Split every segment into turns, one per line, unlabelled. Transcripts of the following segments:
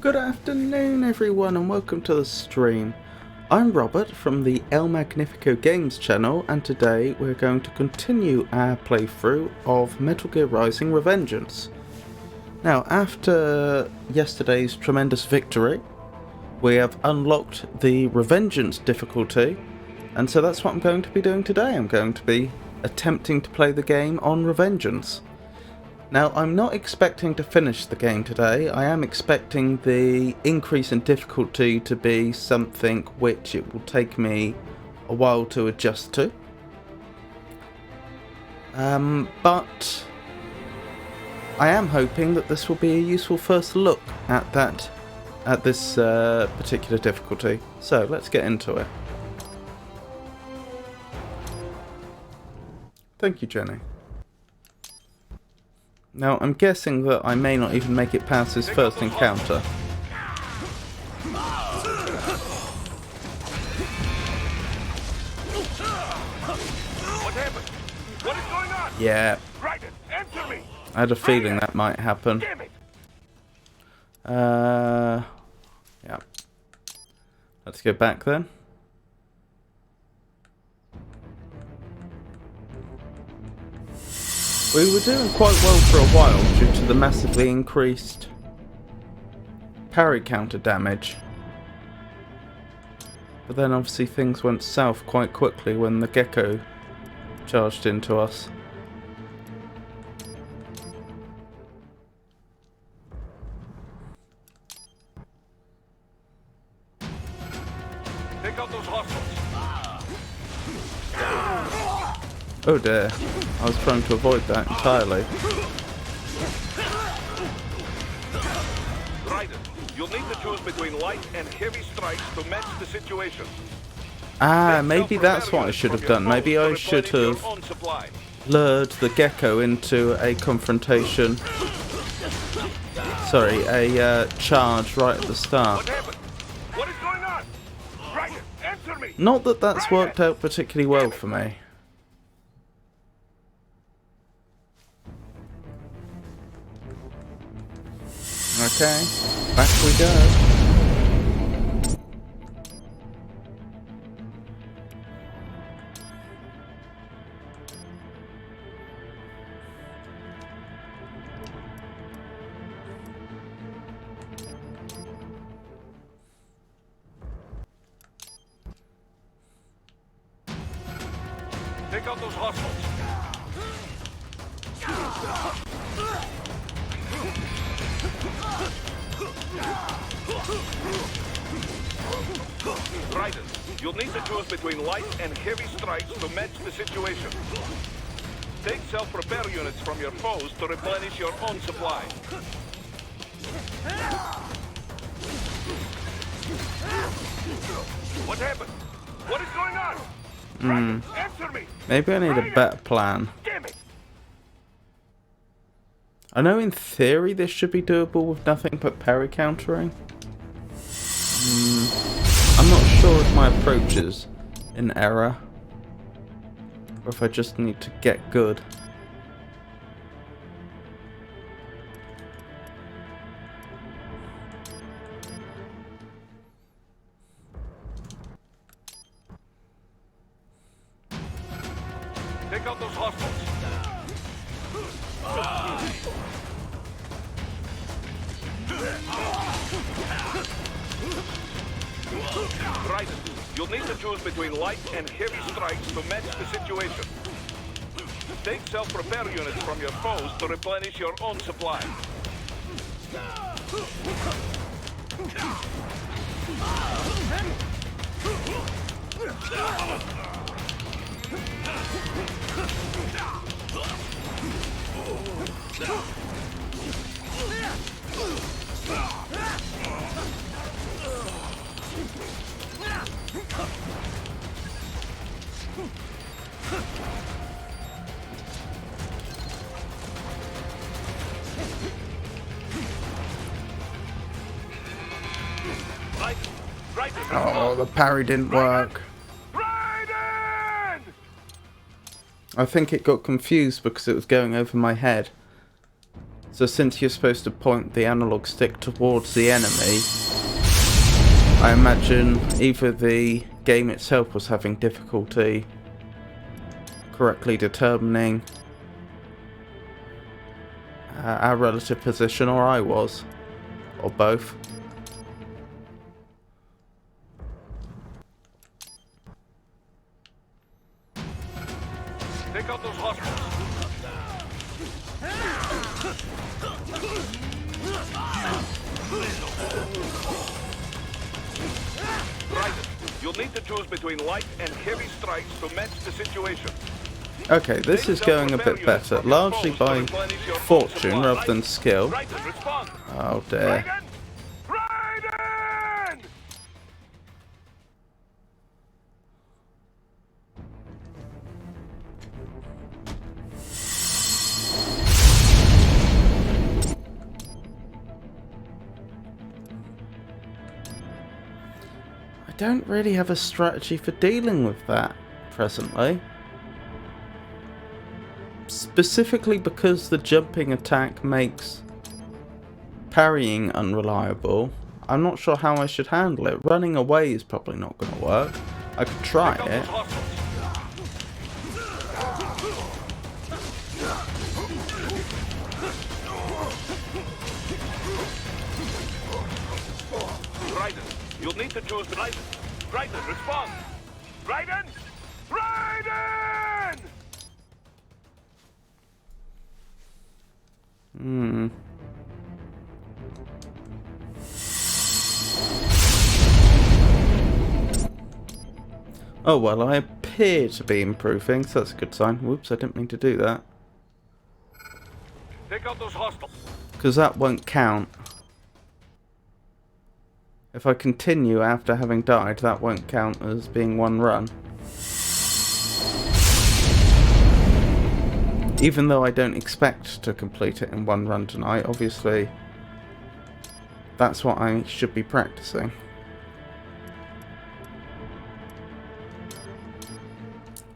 Good afternoon everyone and welcome to the stream. I'm Robert from the El Magnifico Games channel, and today we're going to continue our playthrough of Metal Gear Rising Revengeance. Now, after yesterday's tremendous victory, we have unlocked the Revengeance difficulty, and so that's what I'm going to be doing today. I'm going to be attempting to play the game on Revengeance. Now, I'm not expecting to finish the game today. I am expecting the increase in difficulty to be something which it will take me a while to adjust to. But I am hoping that this will be a useful first look at this particular difficulty. So let's get into it. Thank you, Jenny. Now, I'm guessing that I may not even make it past this first encounter.
What happened? What is going on?
Yeah.
Raiden, answer me!
I had a feeling that might happen.
Damn it!
Yeah. Let's go back then. We were doing quite well for a while due to the massively increased parry counter damage. But then obviously things went south quite quickly when the gecko charged into us.
Take out those hostiles.
Oh dear, I was trying to avoid that entirely.
Raiden, you'll need to choose between light and heavy strikes to match the situation.
Ah, maybe that's what I should have done. Maybe I should have lured the gecko into a confrontation. Sorry, a charge right at the start.
What happened? What is going on? Raiden, answer me!
Not that that's worked out particularly well for me. Okay, back we go.
Take out those hostiles. Raiden, you'll need to choose between light and heavy strikes to match the situation. Take self-repair units from your foes to replenish your own supply. What happened? What is going on? Raiden, answer me!
Maybe I need a better plan.
Damn it!
I know in theory this should be doable with nothing but parry countering. I'm not sure if my approach is in error, or if I just need to get good.
Take out those hostiles. Raiden, you'll need to choose between light and heavy strikes to match the situation. Take self-repair units from your foes to replenish your own supply.
Oh, the parry didn't work.
Raiden!
I think it got confused because it was going over my head. So since you're supposed to point the analog stick towards the enemy, I imagine either the game itself was having difficulty correctly determining our relative position, or I was, or both.
Take out those hostiles. Raiden, you'll need to choose between light and heavy strikes to match the situation.
Okay, this is going a bit better, largely by fortune rather than skill.
Raiden, respond.
Oh dear.
Raiden! Raiden!
I don't really have a strategy for dealing with that presently. Specifically because the jumping attack makes parrying unreliable, I'm not sure how I should handle it. Running away is probably not going to work. I could try it.
Raiden, you'll need to choose Raiden. Raiden, respond! Raiden! Raiden!
Oh well, I appear to be improving, so that's a good sign. Whoops, I didn't mean to do that.
Take out those hostiles.
Because that won't count. If I continue after having died, that won't count as being one run. Even though I don't expect to complete it in one run tonight, obviously that's what I should be practicing.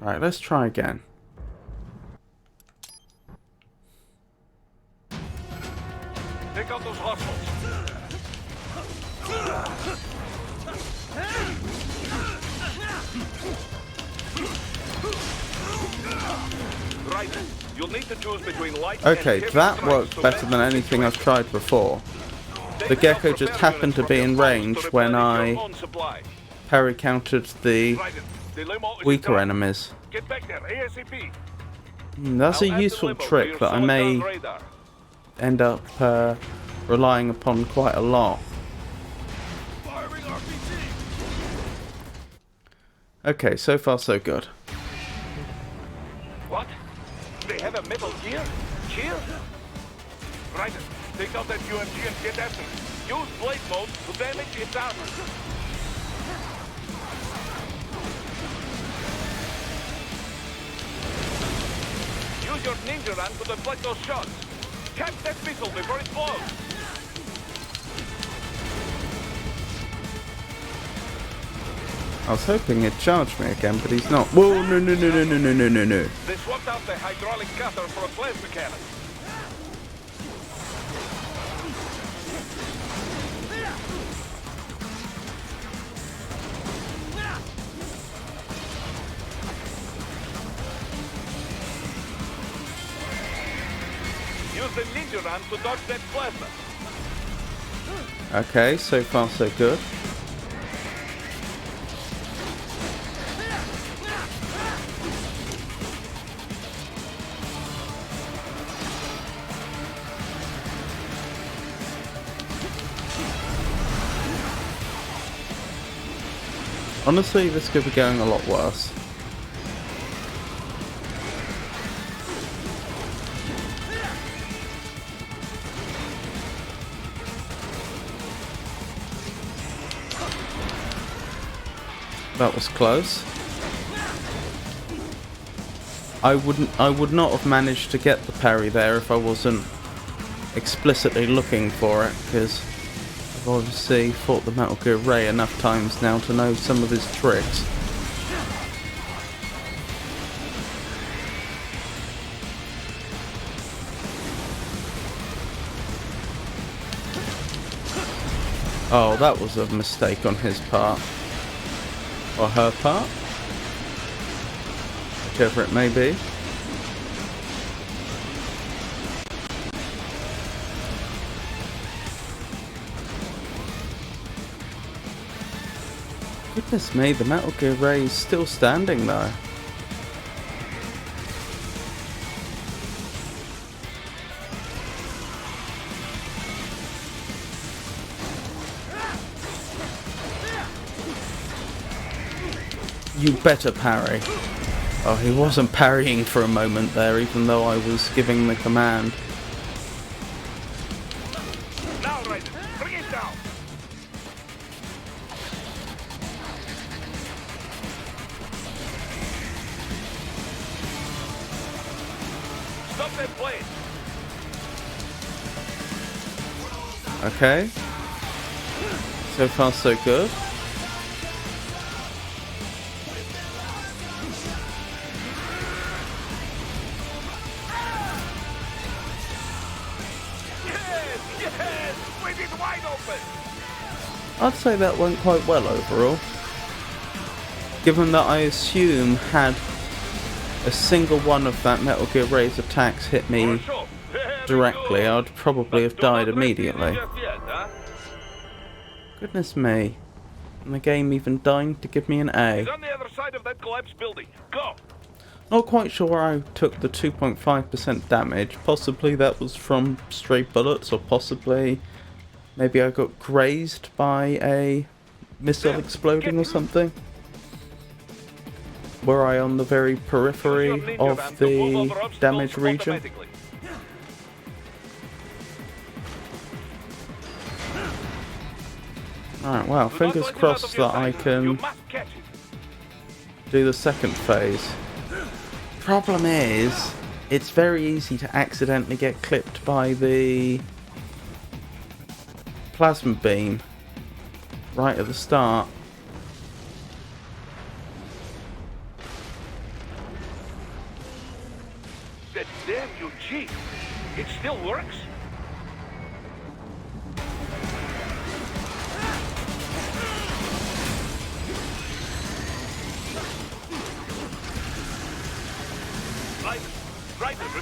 Right, let's try again.
Take out those hostiles. Right. You'll need to choose between light
Okay,
and heavy
that
strikes
worked
to
better
match
than
the
anything I've
situation.
tried before.
Take
The gecko
self-repair
just happened to
units
be
from
in
your
range
foes to
when
replenish your
I
own supply.
parry countered the
Raiden, the limo is
weaker
down.
enemies.
Get back there, ASAP.
That's a
I'll add the
useful
limo to
trick
your
that I
solid
may
ground radar.
end up relying upon quite a lot.
Firing RPG.
Okay, so far so good.
What? They have a metal gear? Gear? Raiden, take out that UMG and get after it. Use blade mode to damage its armor. Use your ninja run to deflect those shots. Catch that missile before it blows.
I was hoping he'd charge me again, but he's not. Whoa, no, no, no, no, no, no, no, no, no.
They swapped out the hydraulic cutter for a plasma cannon. Use the ninja run to dodge that plasma.
Okay, so far so good. Honestly, this could be going a lot worse. That was close. I would not have managed to get the parry there if I wasn't explicitly looking for it, because I've obviously fought the Metal Gear Ray enough times now to know some of his tricks. Oh, that was a mistake on his part. Or her part. Whichever it may be. Goodness me, the Metal Gear Ray is still standing though. You better parry. Oh, he wasn't parrying for a moment there, even though I was giving the command.
Now, Raiden, bring it down. Stop that blade.
Okay. So far so good.
Yes! With it wide open!
I'd say that went quite well overall. Given that I assume had a single one of that Metal Gear Ray's attacks hit me directly, I'd probably have died immediately. Goodness me. And the game even deigned to give me an A.
He's on the other side of that collapsed building. Go!
Not quite sure where I took the 2.5% damage. Possibly that was from stray bullets, or possibly maybe I got grazed by a missile exploding or something. Were I on the very periphery of the damage region? Alright, well, fingers crossed that I can do the second phase. Problem is, it's very easy to accidentally get clipped by the plasma beam right at the start.
That damn you cheat! It still works?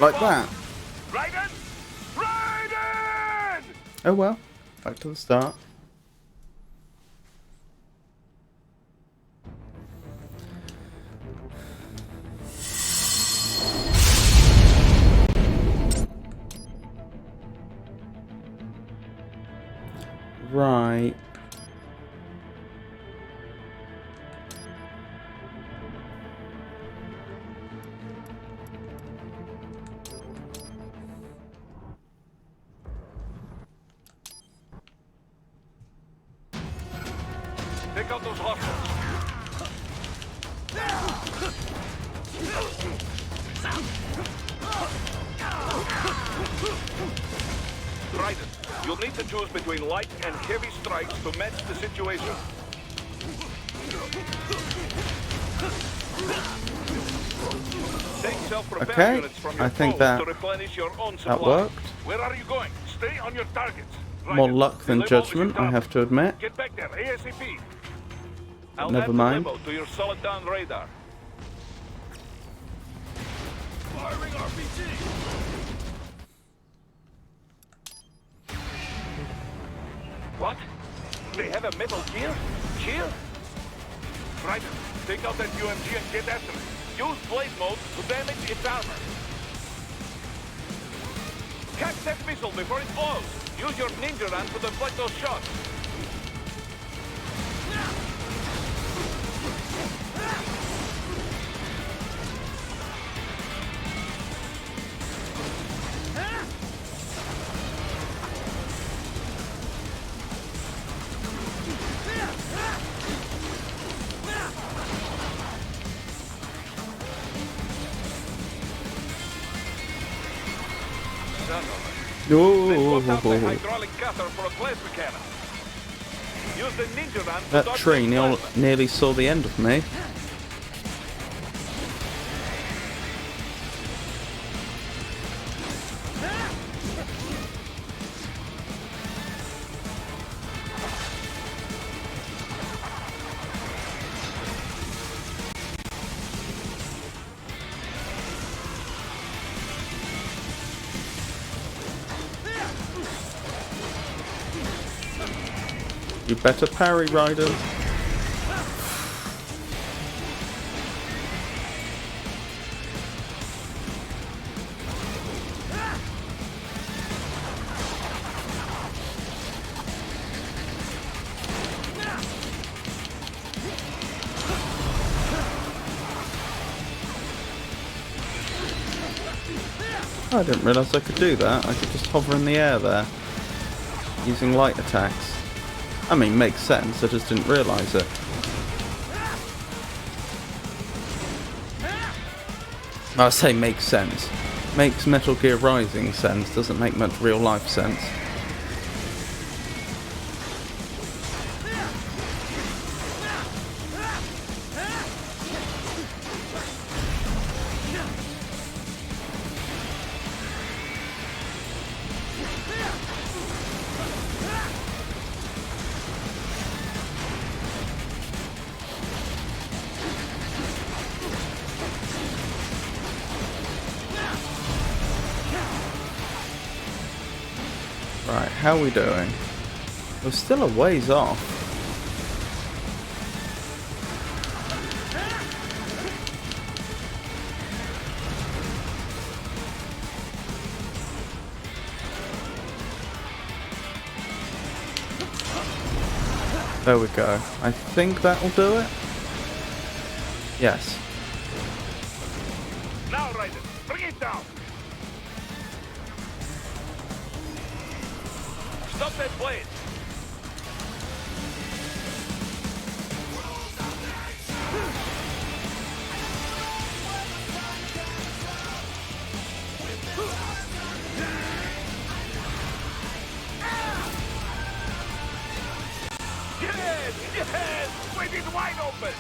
Like that.
Raiden! Raiden!
Oh well, back to the start. Right.
Take out those hostiles. Raiden, you'll need to choose between light and heavy strikes to match the situation. Take self-repair
Okay,
units from your
I think
foes
that
to replenish your own supply.
that worked.
Where are you going? Stay on your targets.
More
Raiden,
luck than
the limo is
judgment, I
incoming.
have to admit.
Get back there ASAP. I'll
Never
add
mind.
the limo to your solid down radar. Firing RPG. What? They have a metal gear? Shield? Right. Take out that UMG and get after it. Use blade mode to damage its armor. Catch that missile before it blows. Use your ninja run to deflect those shots. Hydraulic cutter for a plasma cannon. Use the ninja run to
That
dodge
tree
the plasma.
nearly saw the end of me. You better parry, Raiden. I didn't realise I could do that. I could just hover in the air there, using light attacks. I mean, makes sense, I just didn't realise it. I say makes sense. Makes Metal Gear Rising sense, doesn't make much real life sense. Right, how are we doing? We're still a ways off. There we go. I think that'll do it. Yes.
Now, Raiden, bring it down. Stop that blade. Yes! Yes! Blade is wide open!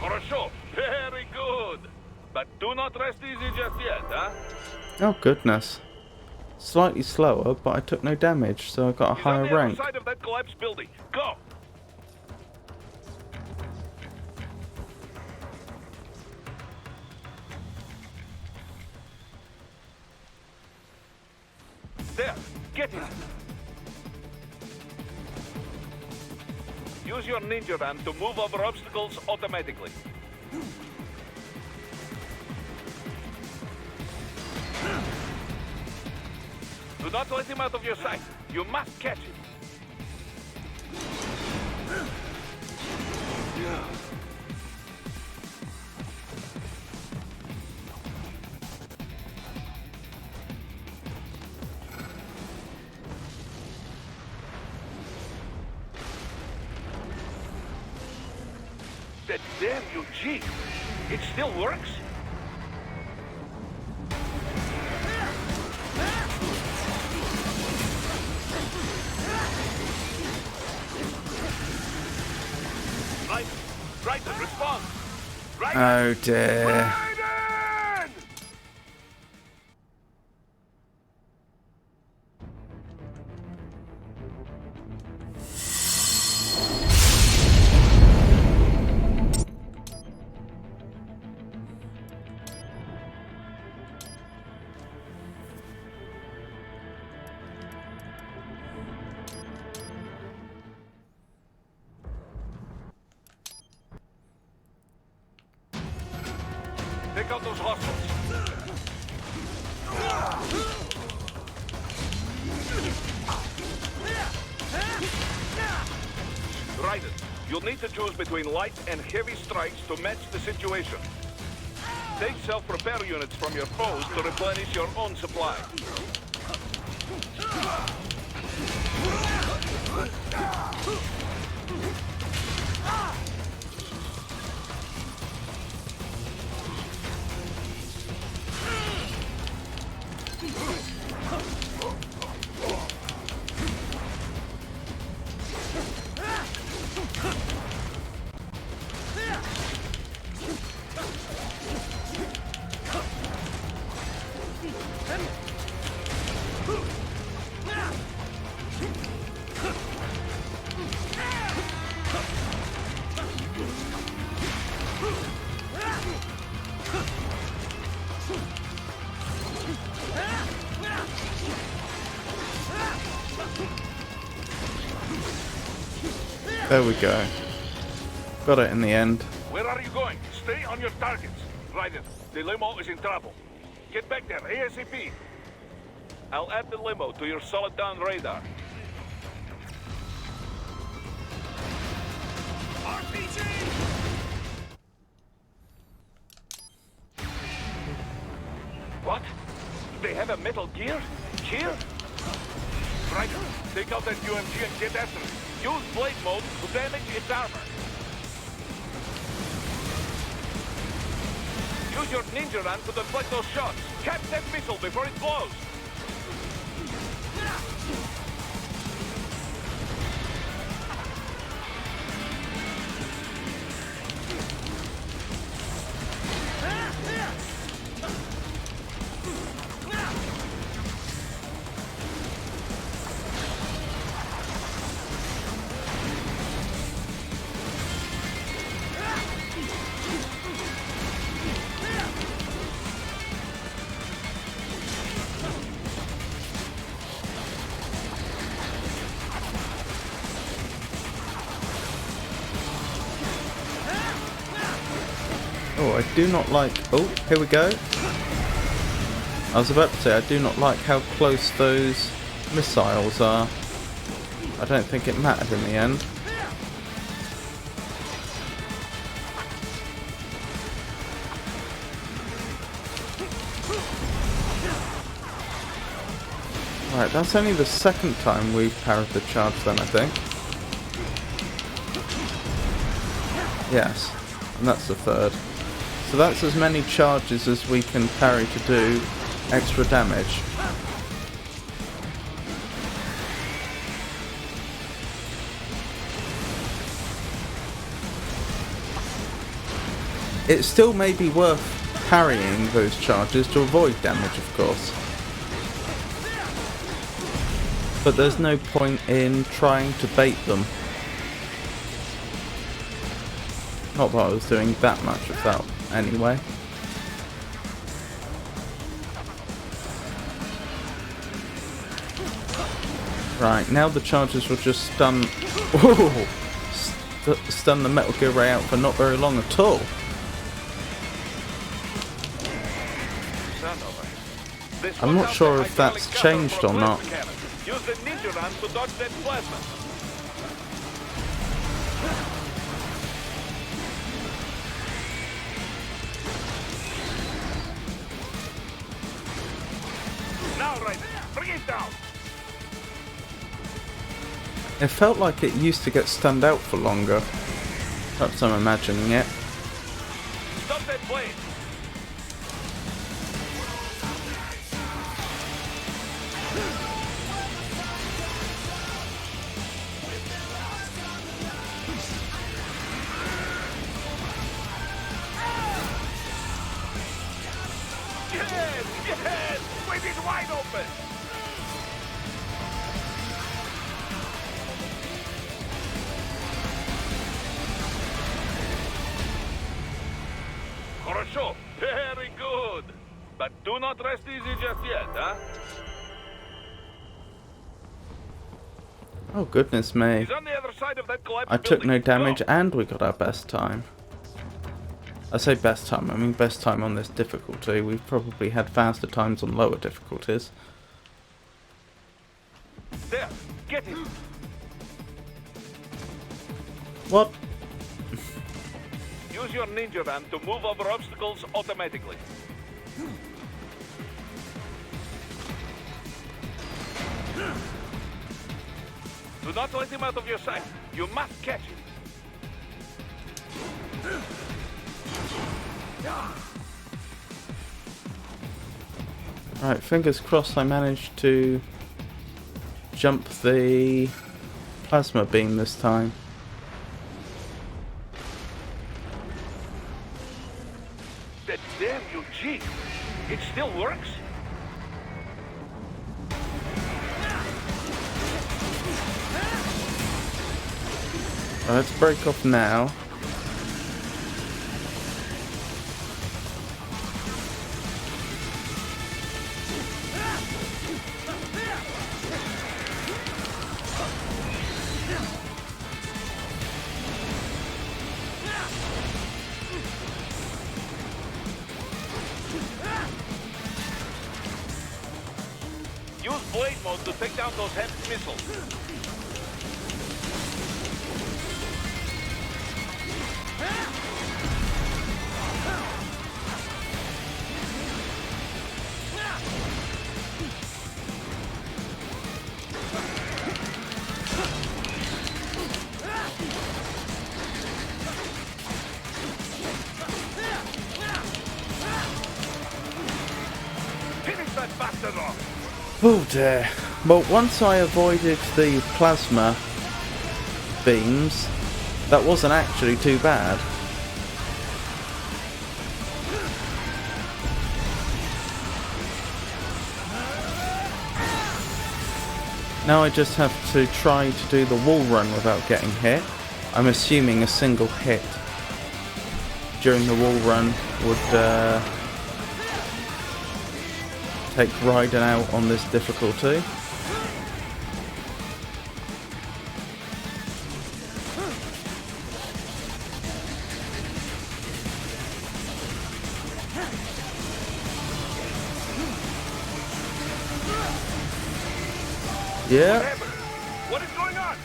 Хорошо. Very good. But do not rest easy just yet, huh?
Oh goodness. Slightly slower, but I took no damage, so I got a
He's
higher
on the
rank.
other side of that collapsed building. Go! There! Get him! Use your ninja ram to move over obstacles automatically. Do not let him out of your sight. You must catch him. That damn UG! It still works? Raiden, respond! Raiden!
Oh dear.
Raiden! Take out those hostiles. Raiden, you'll need to choose between light and heavy strikes to match the situation. Take self-repair units from your foes to replenish your own supply.
There we go. Got it in the end.
Where are you going? Stay on your targets. Raiden, the limo is in trouble. Get back there, ASAP. I'll add the limo to your solid down radar. RPG! What? They have a metal gear? Here? Raiden, take out that UMG and get after it. Use blade mode to damage its armor. Use your ninja ram to deflect those shots. Catch that missile before it blows.
I do not like... Oh, here we go. I was about to say, I do not like how close those missiles are. I don't think it mattered in the end. Right, that's only the second time we've parried the charge then, I think. Yes, and that's the third. So that's as many charges as we can parry to do extra damage. It still may be worth parrying those charges to avoid damage, of course. But there's no point in trying to bait them. Not that I was doing that much of that anyway. Right, now the charges will just stun... Ooh, stun the Metal Gear Ray out for not very long at all. I'm not sure if that's changed or not.
Use the ninja run to dodge that plasma. Now, right, bring it down.
It felt like it used to get stunned out for longer. Perhaps I'm imagining it.
Stop that blade. Yes! With it wide open! Хорошо, very good. But do not rest easy just yet, huh?
Oh goodness me.
He's on the other side of that collapsed
I took no
building.
damage
Go.
and we got our best time. I say best time, I mean best time on this difficulty. We've probably had faster times on lower difficulties.
There, get him.
What?
Use your ninja run to move over obstacles automatically. Do not let him out of your sight. You must catch him.
Right, fingers crossed I managed to jump the plasma beam this time.
That damn Eugene. It still works?
Right, let's break off now.
Use blade mode to take down those heavy missiles. Finish that bastard off.
Oh dear. Well, once I avoided the plasma beams, that wasn't actually too bad. Now I just have to try to do the wall run without getting hit. I'm assuming a single hit during the wall run would take Raiden out on this difficulty. Yeah.
What happened? What is going on?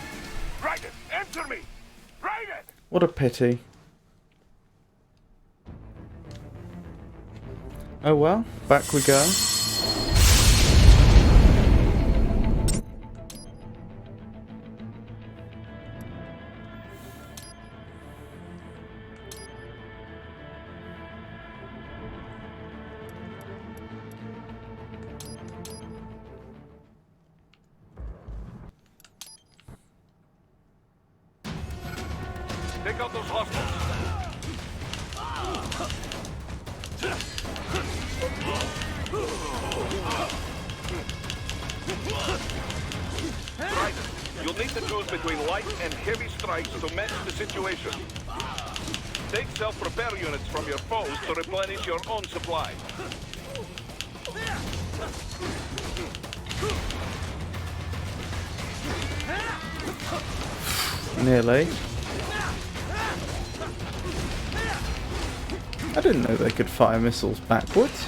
Raiden, answer me! Raiden!
What a pity. Oh well, back we go.
Take out those hostiles. Right. You'll need to choose between light and heavy strikes to match the situation. Take self-repair units from your foes to replenish your own supply.
Nearly. I didn't know they could fire missiles backwards.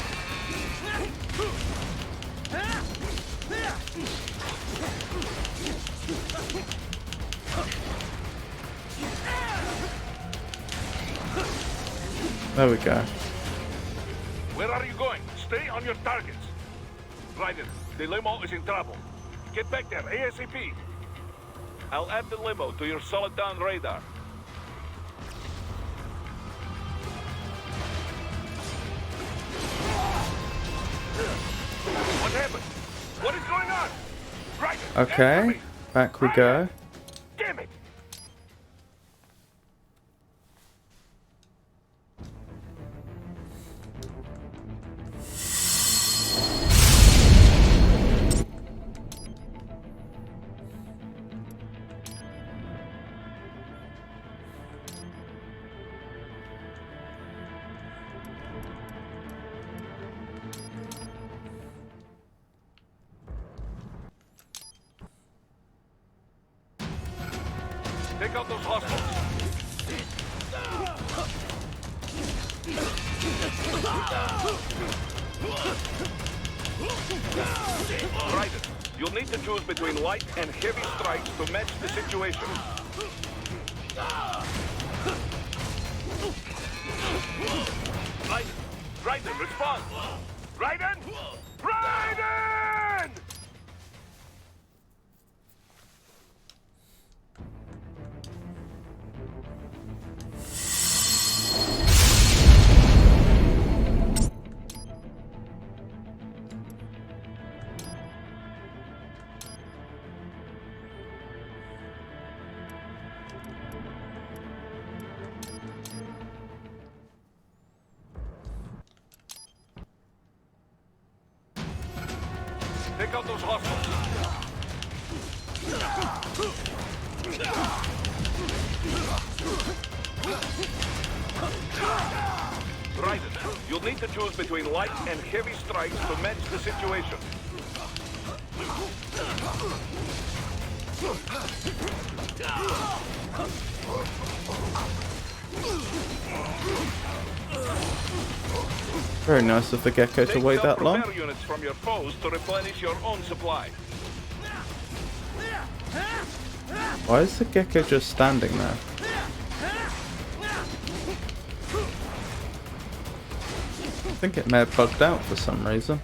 There we go.
Where are you going? Stay on your targets. Raiden, the limo is in trouble. Get back there, ASAP. I'll add the limo to your solid down radar. What happened? What is going on? Raiden, answer
Okay,
me.
back we
Raiden!
go.
Damn it! Take out those hostiles. Raiden, you'll need to choose between light and heavy strikes to match the situation. Raiden, respond! Raiden! Raiden! Take out those hostiles. Raiden, you'll need to choose between light and heavy strikes to match the situation.
Very nice of the gecko to wait that long.
Take self-repair units from your foes to replenish your own supply.
Why is the gecko just standing there? I think it may have bugged out for some reason.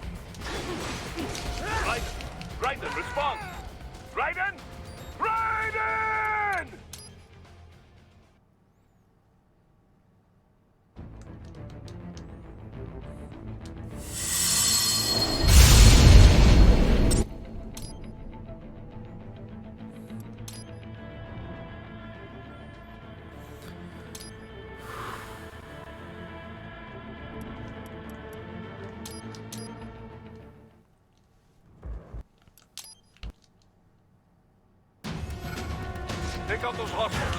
Raiden, respond! Raiden! Raiden! Take out those hostiles.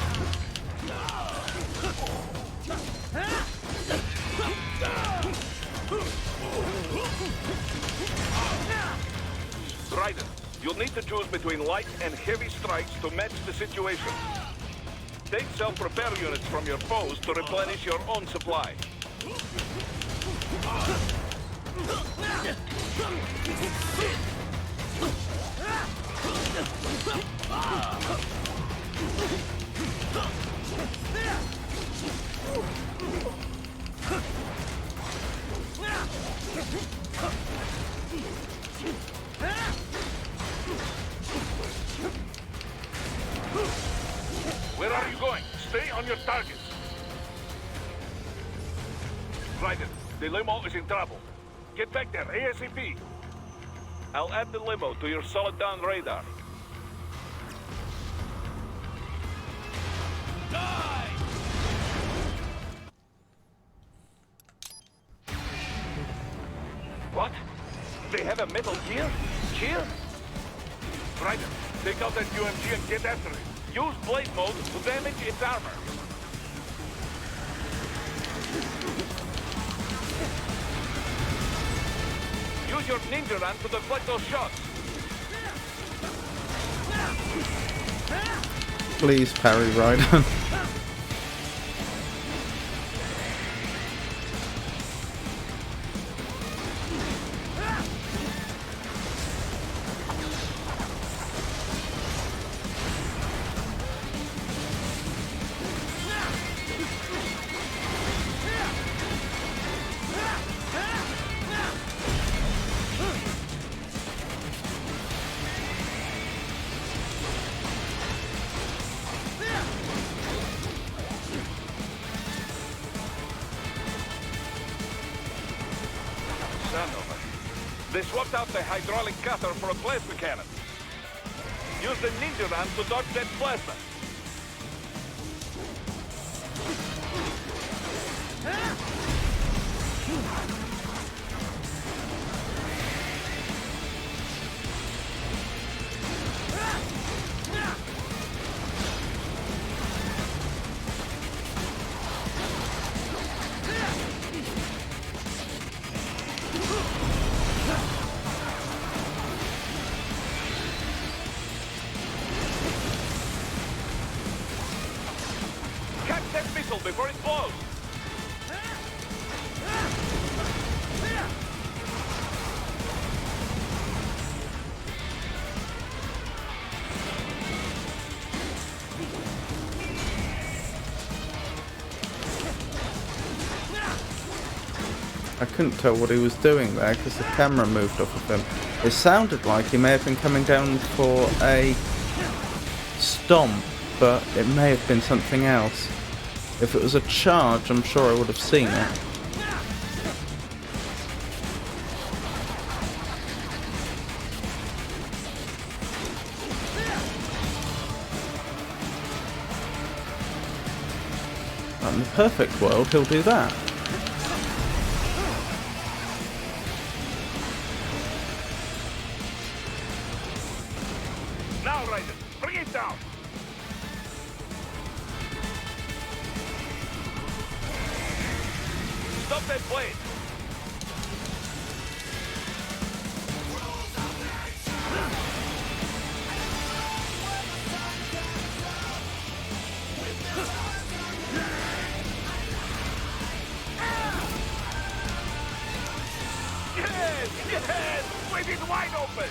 Raiden, you'll need to choose between light and heavy strikes to match the situation. Take self-repair units from your foes to replenish your own supply. on your targets. Raiden, the limo is in trouble. Get back there, ASAP. I'll add the limo to your solid down radar. Die! What? They have a metal gear? Gear? Raiden, take out that UMG and get after it. Use blade mode to damage its armor. Use your ninja run to deflect those shots.
Please parry, Raiden.
They swapped out the hydraulic cutter for a plasma cannon. Use the ninja run to dodge that plasma. Before it blows.
I couldn't tell what he was doing there because the camera moved off of him. It sounded like he may have been coming down for a stomp, but it may have been something else. If it was a charge, I'm sure I would have seen it. In the perfect world, he'll do that.
Now, Raiden, bring it down. Stop that blade! Yes! Yes! Blade is wide open!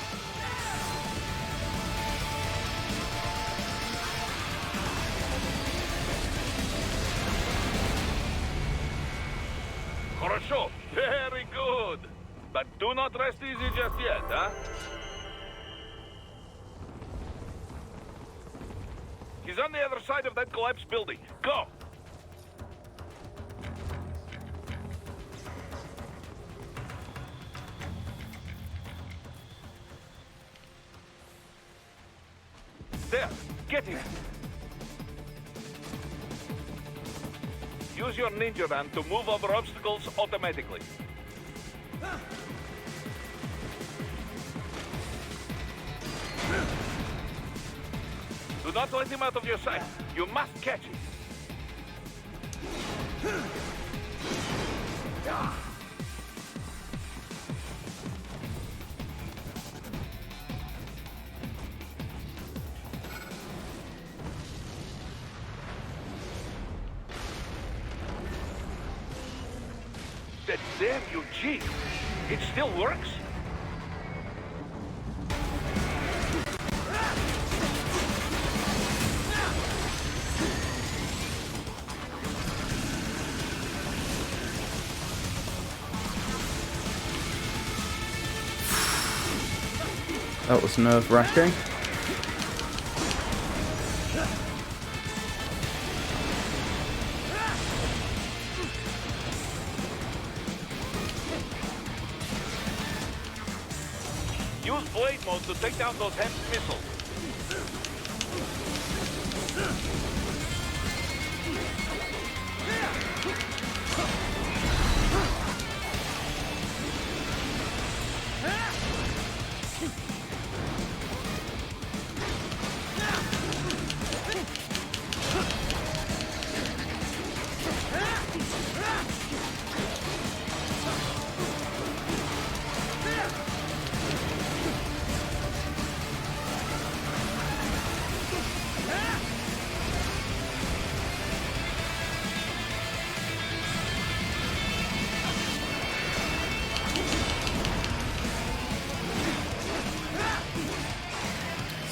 Хорошо. Very good. But do not rest easy just yet, huh? He's on the other side of that collapsed building. Go! There. Get him. Use your ninja run to move over obstacles automatically. Do not let him out of your sight. You must catch him. That damn UG! It still works?
That was nerve-wracking.
take down those HEMS missiles.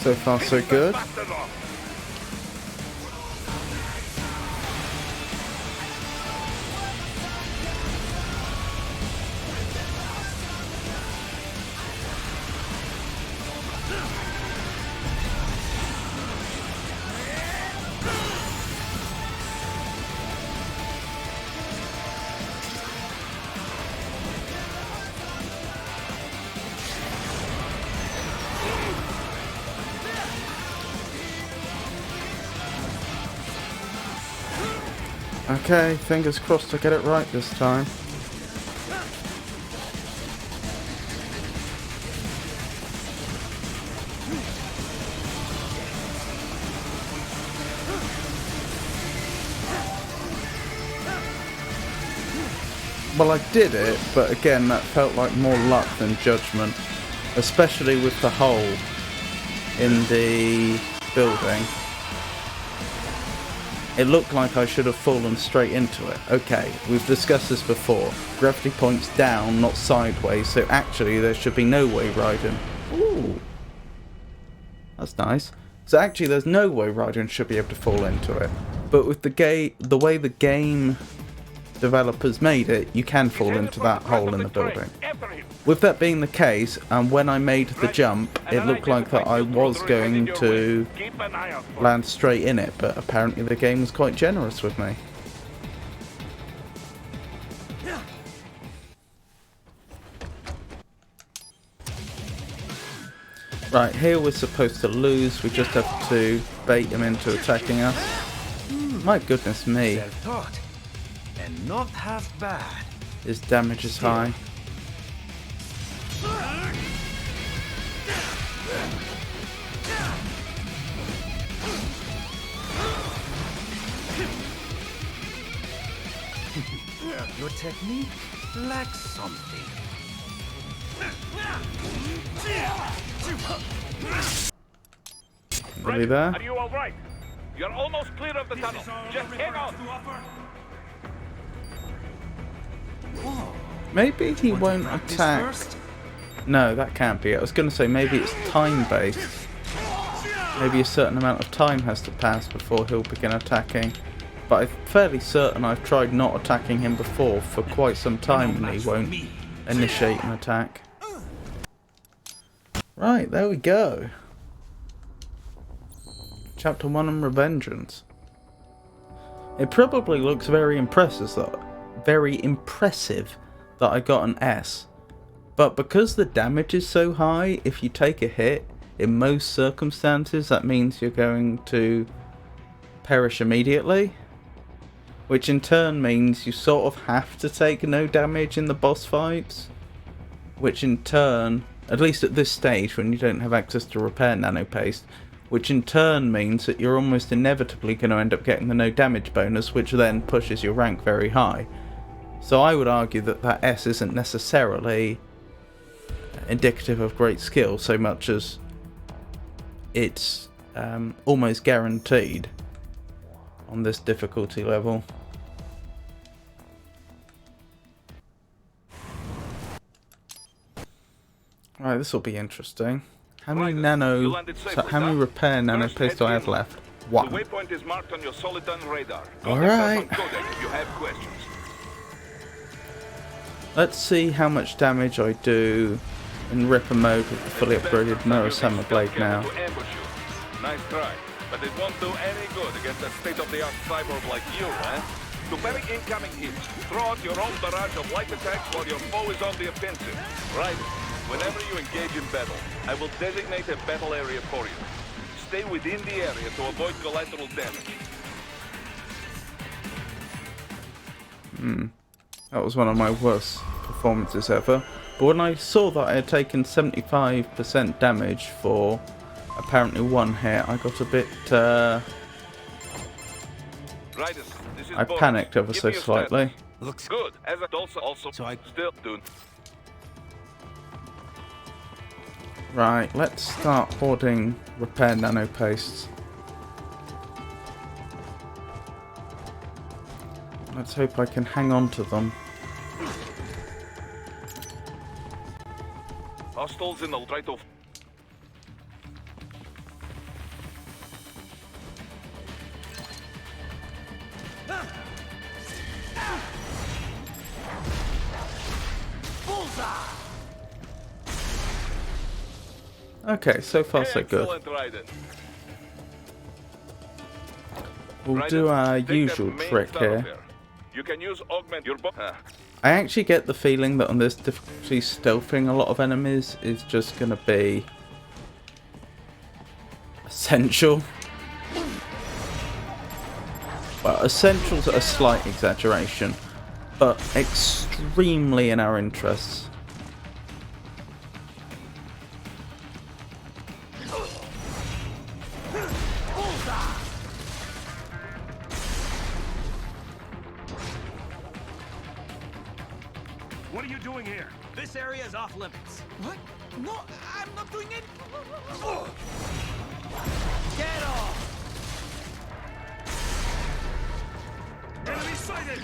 So far, so good. Okay, fingers crossed I get it right this time. Well, I did it, but again, that felt like more luck than judgment. Especially with the hole in the building. It looked like I should have fallen straight into it. Okay, we've discussed this before. Gravity points down, not sideways, so actually there should be no way Raiden. Ooh. That's nice. So actually there's no way Raiden should be able to fall into it. But with the way the game developers made it, you can fall into that hole in the building. With that being the case, and when I made the jump, it looked like that I was going to land straight in it, but apparently the game was quite generous with me. Right, here we're supposed to lose, we just have to bait him into attacking us. My goodness me.
And not half bad.
His damage is high.
Your technique lacks something.
Are we there?
Are you all right? You're almost clear of the tunnel. Just hang on.
Maybe he won't attack. No, that can't be it. I was going to say maybe it's time-based. Maybe a certain amount of time has to pass before he'll begin attacking. But I'm fairly certain I've tried not attacking him before for quite some time and he won't initiate an attack. Right, there we go. Chapter 1 on Revengeance. It probably looks very impressive that I got an S. But because the damage is so high, if you take a hit, in most circumstances that means you're going to perish immediately. Which in turn means you sort of have to take no damage in the boss fights. Which in turn, at least at this stage when you don't have access to repair nano paste, which in turn means that you're almost inevitably going to end up getting the no damage bonus, which then pushes your rank very high. So I would argue that that S isn't necessarily indicative of great skill so much as it's almost guaranteed on this difficulty level. Right, this will be interesting. How many how many repair nano paste do I have left? One.
The waypoint is marked on your Soliton radar.
Alright.
If you have questions.
Let's see how much damage I do in Ripper mode with the fully upgraded Murasama blade now.
Nice try, but it won't do any good against a state-of-the-art cyborg like you, eh? To parry incoming hits, throw out your own barrage of light attacks while your foe is on the offensive. Right. Whenever you engage in battle, I will designate a battle area for you. Stay within the area to avoid collateral damage.
That was one of my worst performances ever. But when I saw that I had taken 75% damage for apparently one hit, I got a bit,
Riders, this is
I
Boris.
panicked ever
Give
so
me your
slightly.
status. Looks good. As I also
So I-
still do.
Right, let's start hoarding repair nano pastes. Let's hope I can hang on to them.
Hostiles in the right of.
Okay, so far so good.
Excellent, Raiden.
We'll do our
Take that
usual
main
trick here.
thoroughfare. You can use augment your
I actually get the feeling that on this difficulty, stealthing a lot of enemies is just going to be essential. Well, essential's a slight exaggeration, but extremely in our interests.
What are you doing here? This area is off limits. What? No, I'm not doing it. Get off! Enemy sighted!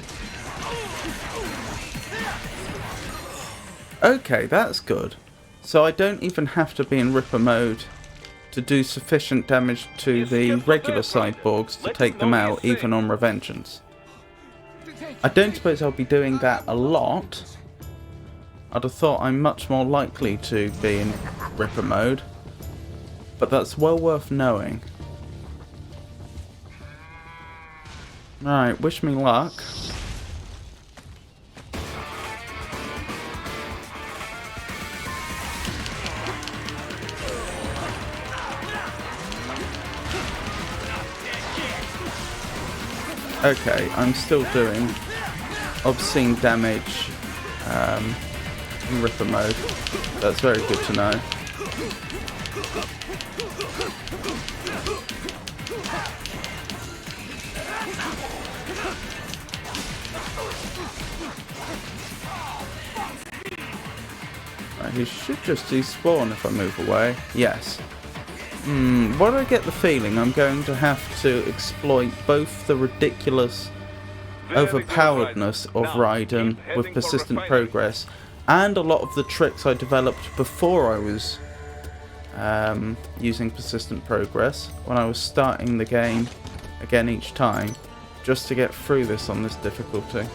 Okay, that's good. So I don't even have to be in Ripper mode to do sufficient damage to the regular cyborgs to take them out, even on Revengeance. I don't suppose I'll be doing that a lot. I'd have thought I'm much more likely to be in Ripper mode, but that's well worth knowing. Right, wish me luck. Okay, I'm still doing obscene damage in Ripper mode. That's very good to know. Right, he should just despawn if I move away. Yes. What do I get the feeling? I'm going to have to exploit both the ridiculous overpoweredness of Raiden with persistent progress and a lot of the tricks I developed before I was using persistent progress when I was starting the game again each time, just to get through this on this difficulty.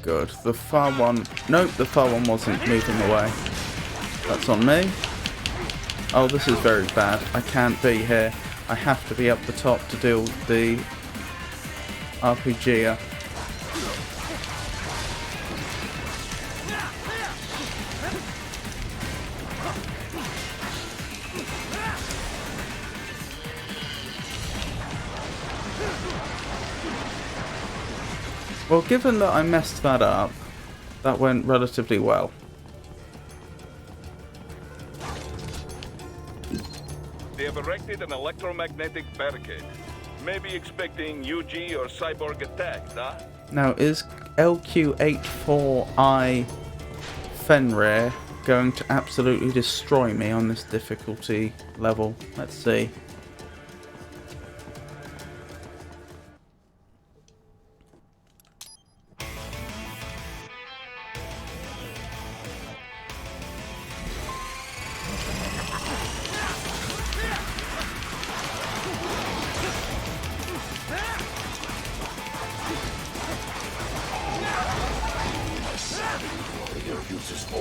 Good. The far one... Nope, the far one wasn't moving away. That's on me. Oh, this is very bad. I can't be here. I have to be up the top to deal with the RPG. Well, given that I messed that up, that went relatively well.
They have erected an electromagnetic barricade. Maybe expecting UG or cyborg attacks, huh?
Now, is LQ84I Fenrir going to absolutely destroy me on this difficulty level? Let's see.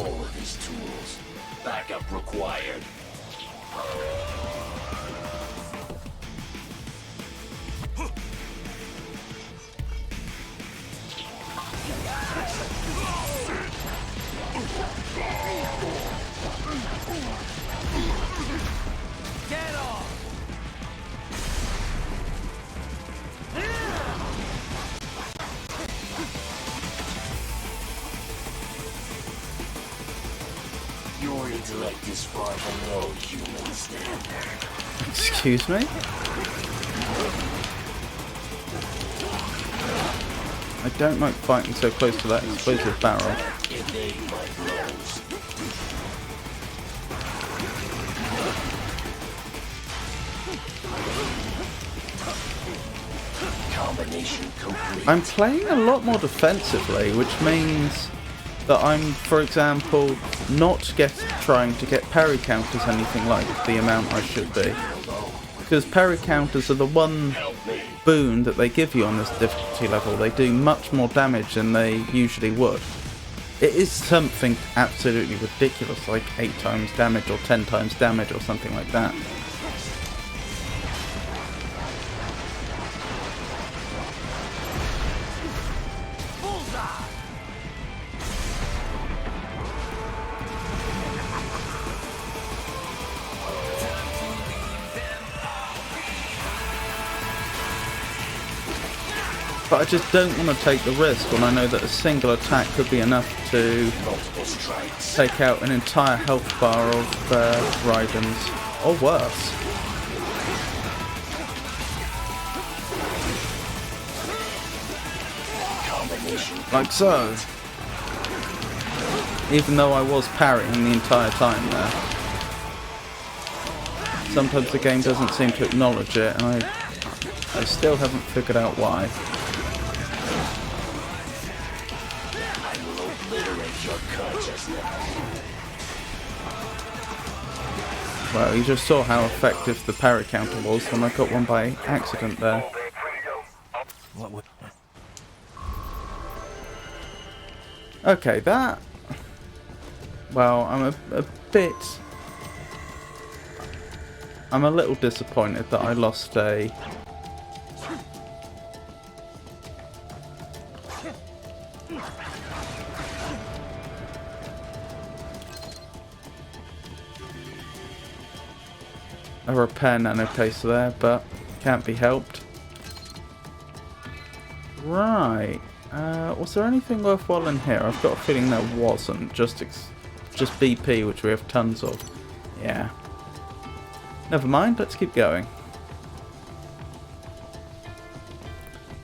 all of his tools. Backup required.
Get off!
Your intellect is far below human standard.
Excuse me? I don't like fighting so close to that explosive barrel.
Evade my blows. Combination complete.
I'm playing a lot more defensively, which means that I'm, for example, not trying to get parry counters anything like the amount I should be. Because parry counters are the one boon that they give you on this difficulty level. They do much more damage than they usually would. It is something absolutely ridiculous, like 8 times damage or 10 times damage or something like that. But I just don't want to take the risk when I know that a single attack could be enough to take out an entire health bar of Raidens, or worse. Like so. Even though I was parrying the entire time there. Sometimes the game doesn't seem to acknowledge it, and I still haven't figured out why. Well, you just saw how effective the parry counter was, and I got one by accident there.
What would...
Okay, that... Well, I'm a little disappointed that I lost a... repair nano paste there, but can't be helped. Right. Was there anything worthwhile in here? I've got a feeling there wasn't. Just BP, which we have tons of. Yeah. Never mind, let's keep going.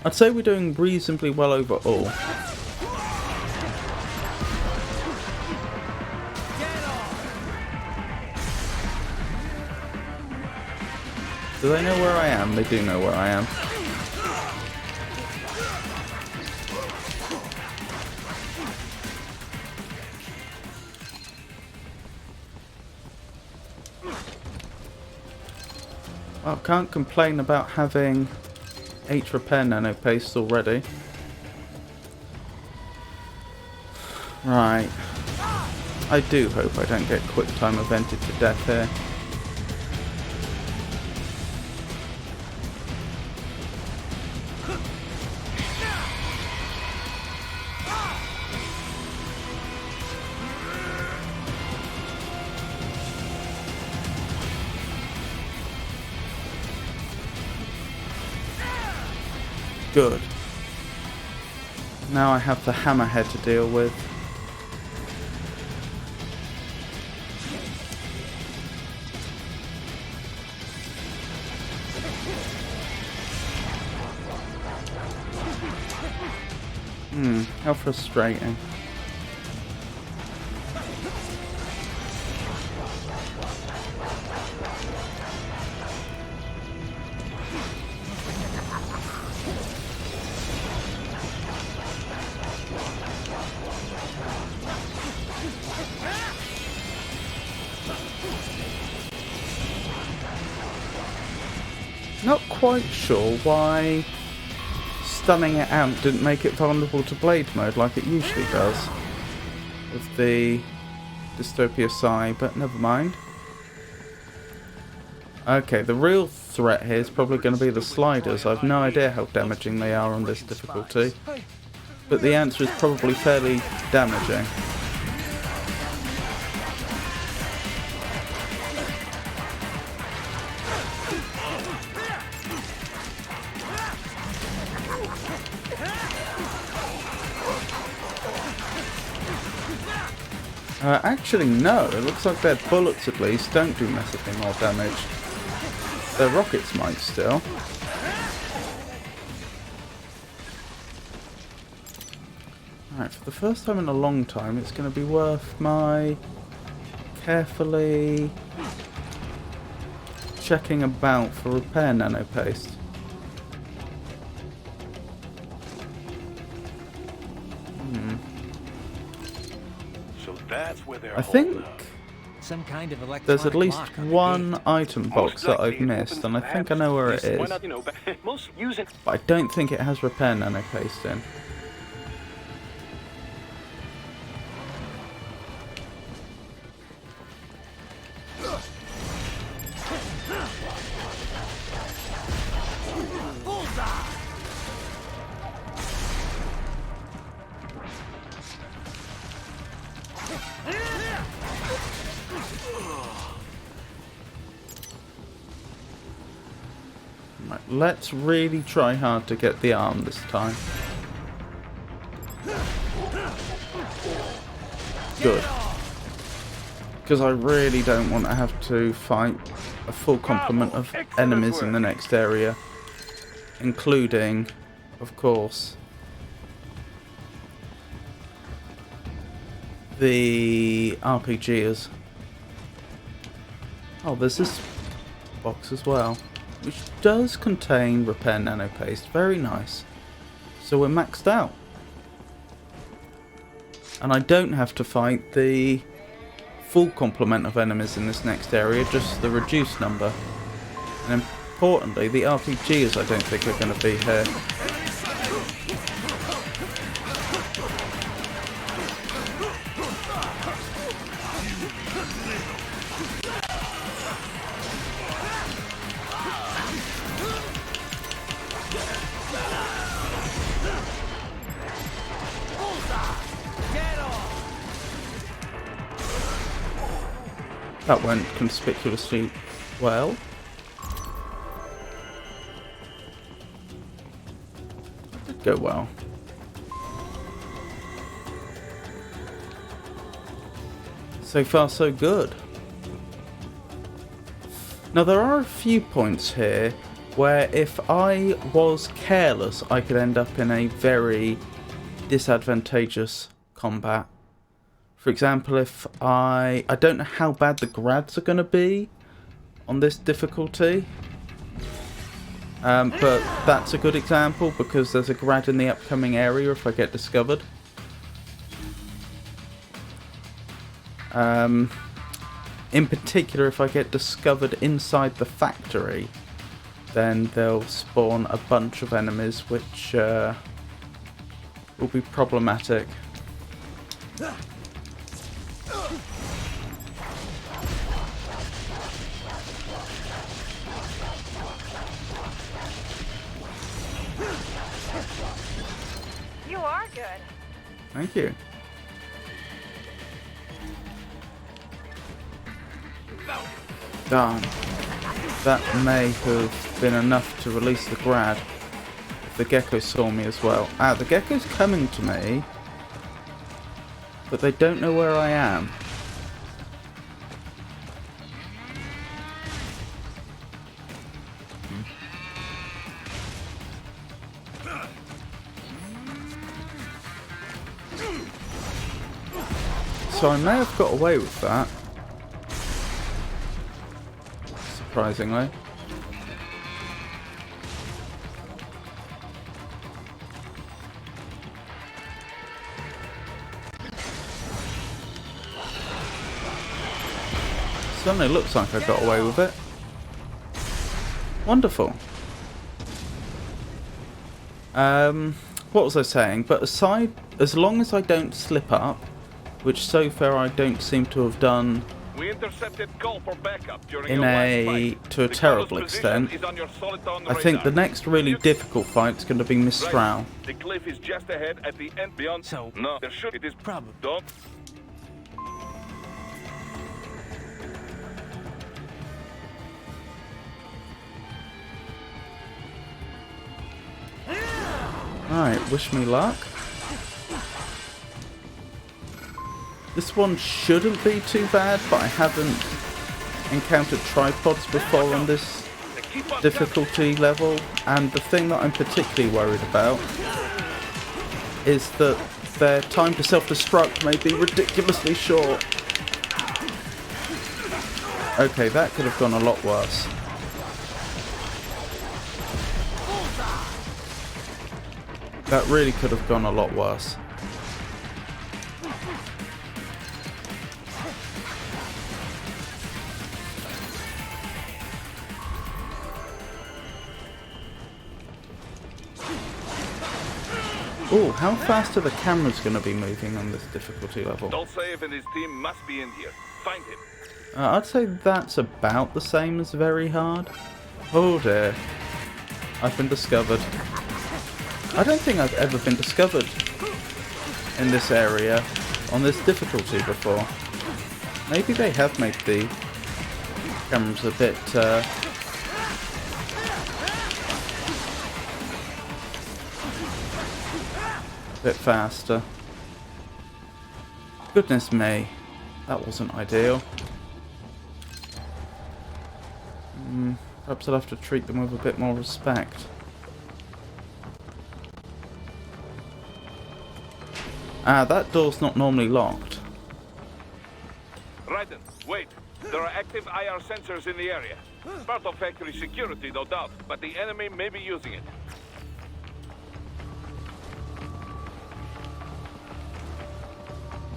I'd say we're doing reasonably well overall. Do they know where I am? They do know where I am. Well, can't complain about having 8 repair nano pastes already. Right. I do hope I don't get quick time evented to death here. Good. Now I have the hammerhead to deal with. How frustrating. Not quite sure why stunning it out didn't make it vulnerable to blade mode like it usually does. With the Dystopia Psi, but never mind. Okay, the real threat here is probably going to be the sliders. I've no idea how damaging they are on this difficulty, but the answer is probably fairly damaging. Actually no, it looks like their bullets at least don't do massively more damage. Their rockets might still. Alright, for the first time in a long time it's going to be worth my carefully checking about for repair nanopaste.
That's where they're
I think
Some kind of
there's at
electronic
least
lock on the
one
gate.
item box that I've missed, and I think I know where it is. But I don't think it has repair nanopaste in. Right, let's really try hard to get the arm this time. Good. Because I really don't want to have to fight a full complement of enemies in the next area. Including, of course, the RPGers. Oh, there's this box as well, which does contain repair nanopaste. Very nice. So we're maxed out. And I don't have to fight the full complement of enemies in this next area, just the reduced number. And importantly, the RPGs I don't think are going to be here. That went conspicuously well. Did go well. So far so good. Now there are a few points here where if I was careless I could end up in a very disadvantageous combat. For example, if I don't know how bad the grads are going to be on this difficulty, but that's a good example because there's a grad in the upcoming area if I get discovered. In particular, if I get discovered inside the factory, then they'll spawn a bunch of enemies which will be problematic.
You are good.
Thank you. Darn. That may have been enough to release the grad. If the geckos saw me as well. Ah, the gecko's coming to me. But they don't know where I am. So I may have got away with that. Surprisingly. Certainly looks like I got away with it. Wonderful. What was I saying? But as long as I don't slip up which so far I don't seem to have done
We intercepted call for backup during
in
your last
a
fight.
to a
The
terrible
Colonel's position
extent.
is on your solid down
I think the
radar.
next really difficult fight is going to be Mistral.
Right. The cliff is just ahead at the end beyond.
So,
No, there should. It is
probably.
Don't.
Alright, wish me luck. This one shouldn't be too bad, but I haven't encountered tripods before on this
Keep on
difficulty level, and the thing that I'm particularly worried about is that their time to self-destruct may be ridiculously short. Okay, that could have gone a lot worse. That really could have gone a lot worse. Oh, how fast are the cameras going to be moving on this difficulty level?
Dolcev and his team must be in here. Find him.
I'd say that's about the same as very hard. Oh dear. I've been discovered. I don't think I've ever been discovered in this area on this difficulty before. Maybe they have made the cameras a bit faster. Goodness me, that wasn't ideal. Perhaps I'll have to treat them with a bit more respect. Ah, that door's not normally locked.
Raiden, wait. There are active IR sensors in the area. Part of factory security, no doubt, but the enemy may be using it.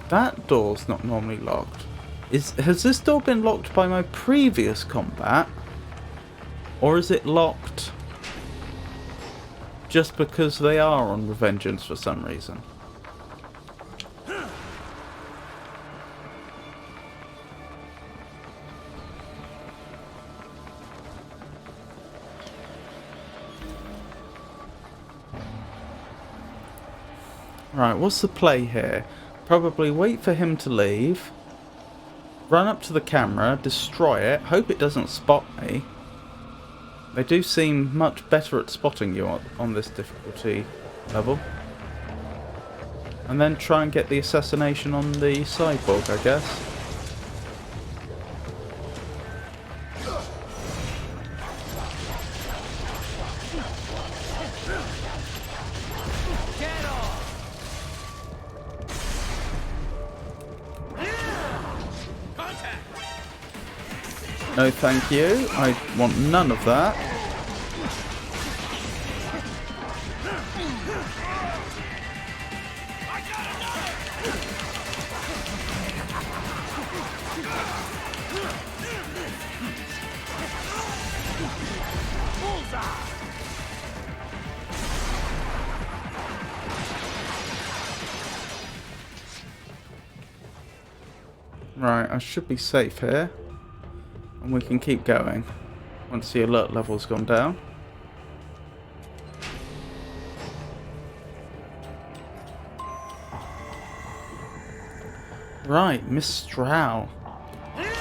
That door's not normally locked. Has this door been locked by my previous combat? Or is it locked just because they are on Revengeance for some reason? Right, what's the play here? Probably wait for him to leave, run up to the camera, destroy it, hope it doesn't spot me. They do seem much better at spotting you on this difficulty level. And then try and get the assassination on the cyborg, I guess. No thank you, I want none of that. Right, I should be safe here. And we can keep going once the alert level's gone down. Right, Mistral.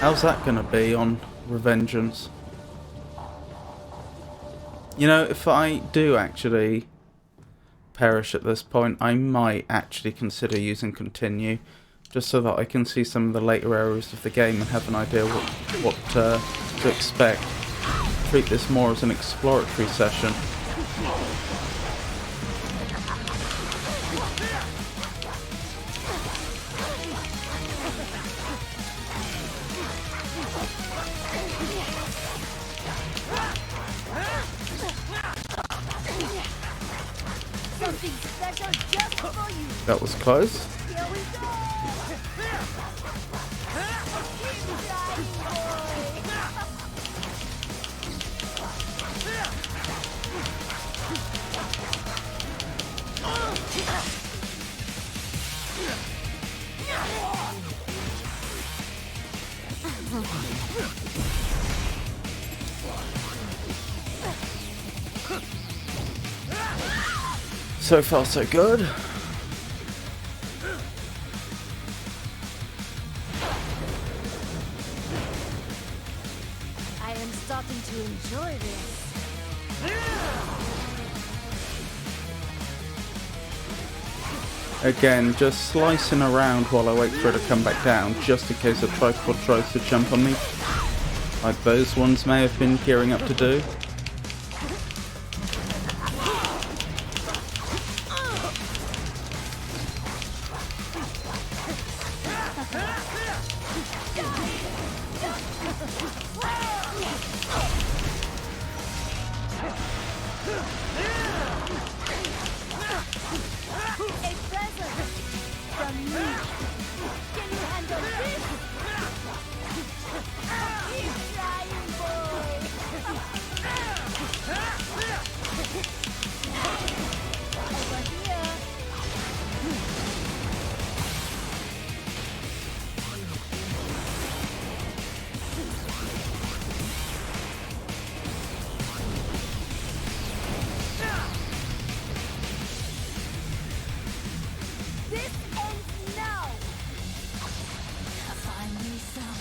How's that going to be on Revengeance? You know, if I do actually perish at this point, I might actually consider using Continue, just so that I can see some of the later areas of the game and have an idea what to expect. Treat this more as an exploratory session.
Something special just for you.
That was close.
Here we go. Daddy boy.
So far, so good.
I am starting to enjoy this.
Again, just slicing around while I wait for it to come back down, just in case a tripod tries to jump on me, like those ones may have been gearing up to do.
A present from me. Can you handle this? Keep trying, boy. Over here. This ends now. Find me some.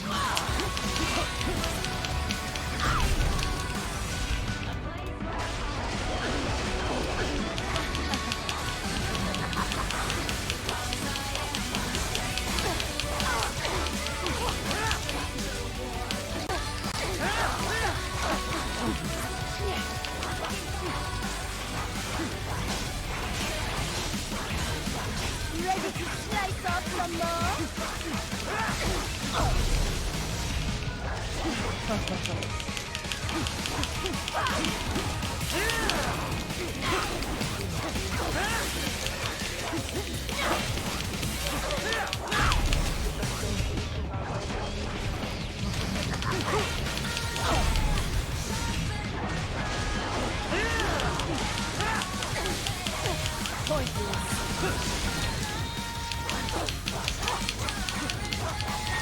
Ready to slice off some more?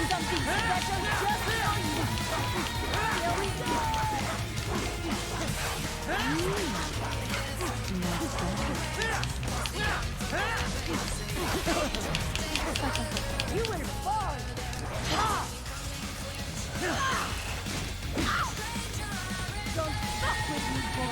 Something special just for you. Here we go. You will fall. Don't fuck with me, boy.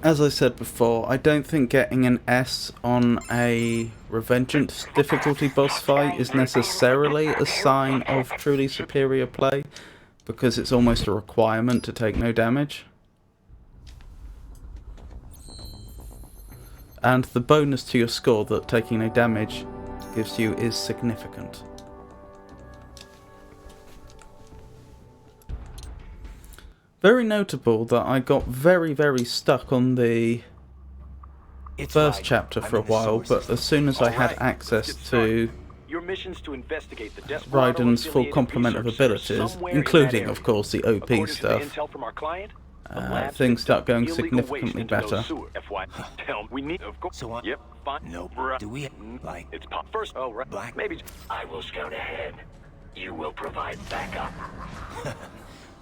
As I said before, I don't think getting an S on a Revengeance difficulty boss fight is necessarily a sign of truly superior play, because it's almost a requirement to take no damage. And the bonus to your score that taking no damage gives you is significant. Very notable that I got very stuck on the first chapter for a while, but as soon as I had access to
Your mission's to investigate the
Raiden's full complement of abilities, including of course the OP stuff,
intel from our client,
things start going significantly better.
We need, of course.
So what?
Yep. Fine.
Nope. Do we like
It's pop first. Oh, right.
black?
Maybe.
I will scout ahead. You will provide backup.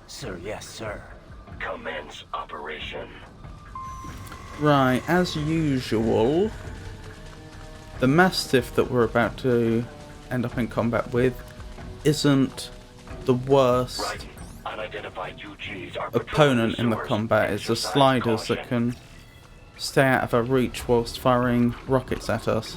Sir, yes, sir. Commence operation.
Right, as usual, the Mastiff that we're about to end up in combat with isn't the worst
Right. Unidentified UGs are
opponent in the
patrolling
combat.
sewers.
It's the
Exercise
sliders
caution.
that can stay out of our reach whilst firing rockets at us.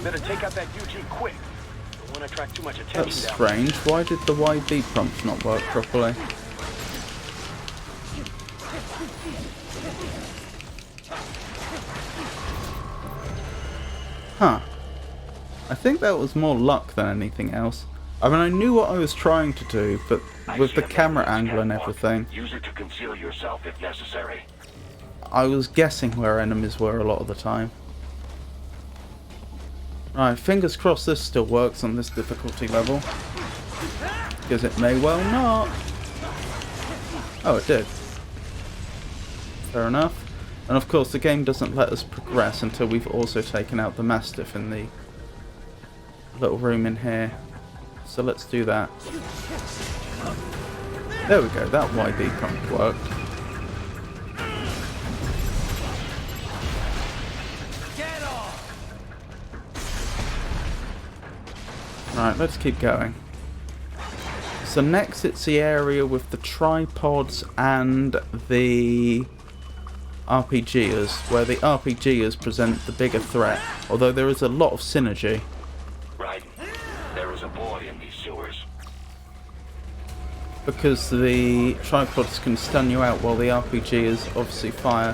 Better take out that UG quick. Don't want to attract too much attention.
That's
down
strange. Why did the YB prompt not work properly? Huh. I think that was more luck than anything else. I mean, I knew what I was trying to do, but with the camera angle and everything,
Use it to conceal yourself if necessary.
I was guessing where enemies were a lot of the time. Right, fingers crossed this still works on this difficulty level. Because it may well not. Oh, it did. Fair enough. And of course the game doesn't let us progress until we've also taken out the Mastiff in the little room in here. So let's do that. There we go, that YB prompt worked.
Get off!
Right, let's keep going. So next it's the area with the tripods and the RPGers, where the RPGers present the bigger threat, although there is a lot of synergy.
Right. There is a boy in these sewers.
Because the tripods can stun you out while the RPGers obviously fire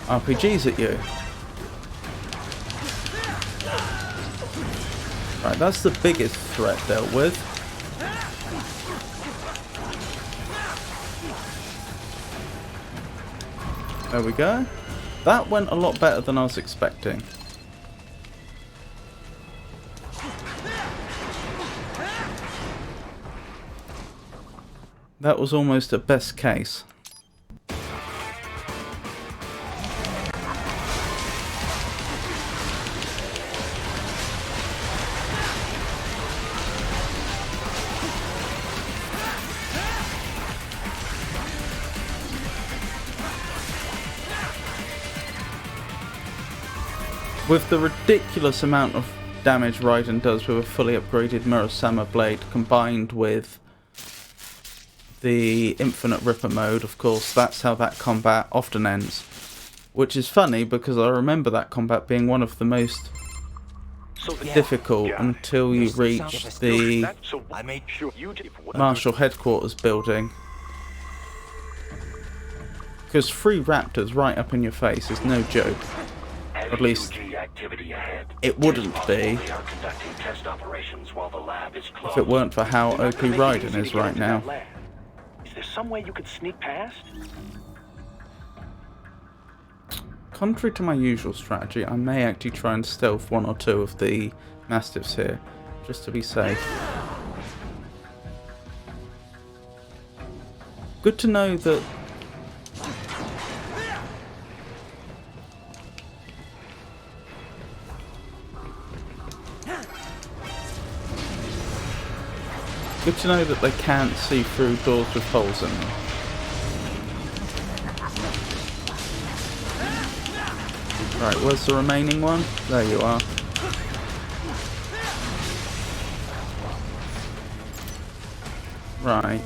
RPGs at you. Right, that's the biggest threat dealt with. There we go. That went a lot better than I was expecting. That was almost a best case. With the ridiculous amount of damage Raiden does with a fully upgraded Murasama blade combined with the Infinite Ripper mode, of course, that's how that combat often ends. Which is funny because I remember that combat being one of the most difficult until you reach the
I made sure you did.
Marshal Headquarters building. Because 3 raptors right up in your face is no joke. At least it wouldn't be if it weren't for how OP Raiden is right now.
Is there some way you could sneak past?
Contrary to my usual strategy, I may actually try and stealth 1 or 2 of the Mastiffs here, just to be safe. Good to know that they can't see through doors with holes in them. Right, where's the remaining one? There you are. Right,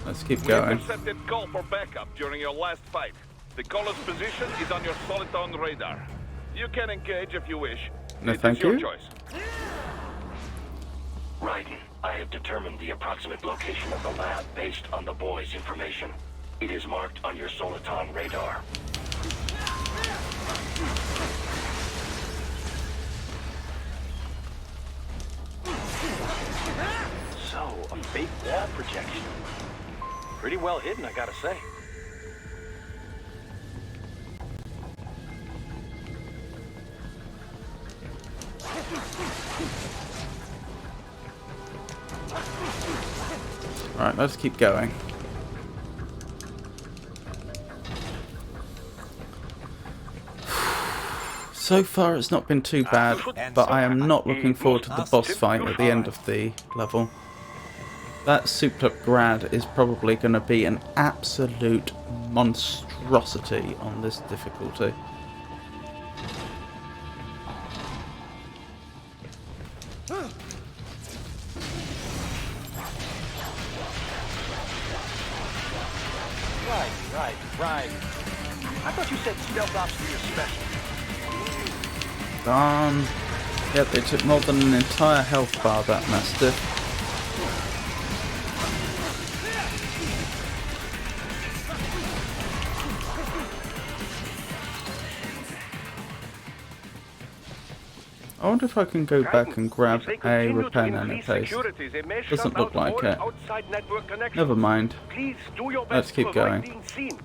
let's keep going.
We intercepted call for backup during your last fight. The caller's position is on your Soliton radar. You can engage if you wish.
No, thank you.
It is your choice.
Raiden, I have determined the approximate location of the lab based on the boy's information. It is marked on your Soliton radar.
So, a fake wall projection. Pretty well hidden, I gotta say.
Alright, let's keep going. So far it's not been too bad, but I am not looking forward to the boss fight at the end of the level. That souped up Grad is probably going to be an absolute monstrosity on this difficulty.
Right. I thought you said stealth ops were your specialty.
Darn. Yep, they took more than an entire health bar, that Mastiff. I wonder if I can go back and grab
If they
a
continue
repair
to increase
nanopaste.
security, they may
Doesn't
shut
look
out
like
all
it.
outside network connections.
Never mind.
Please do your
Let's
best
keep
to avoid
going.
being seen.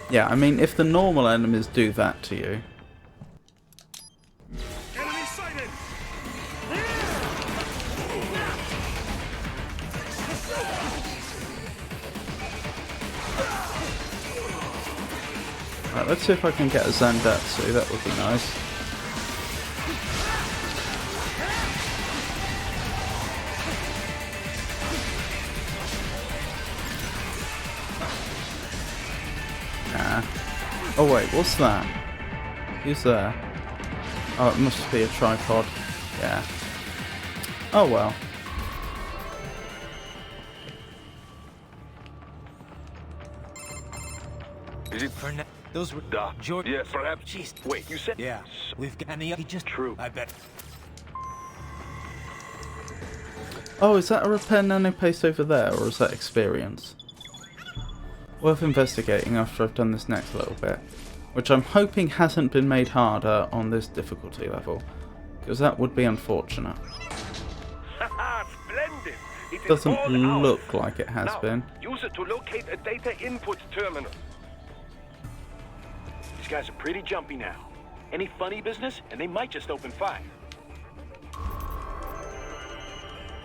Yeah, I mean, if the normal enemies do that to you...
Enemy sighted!
Right, let's see if I can get a Zandatsu, that would be nice. Nah. Oh wait, what's that? Who's there? Oh, it must be a tripod. Yeah. Oh well.
Is it
For now, those were
da?
George.
Yes, perhaps.
Jeez.
Wait, you said?
Yeah, we've got any. He just
True.
I bet.
Oh, is that a repair nanopaste over there, or is that experience? Worth investigating after I've done this next little bit, which I'm hoping hasn't been made harder on this difficulty level, because that would be unfortunate.
Haha, splendid! It is
Doesn't
all
look
ours.
like it has
Now,
been.
use it to locate a data input terminal.
These guys are pretty jumpy now. Any funny business, and they might just open fire.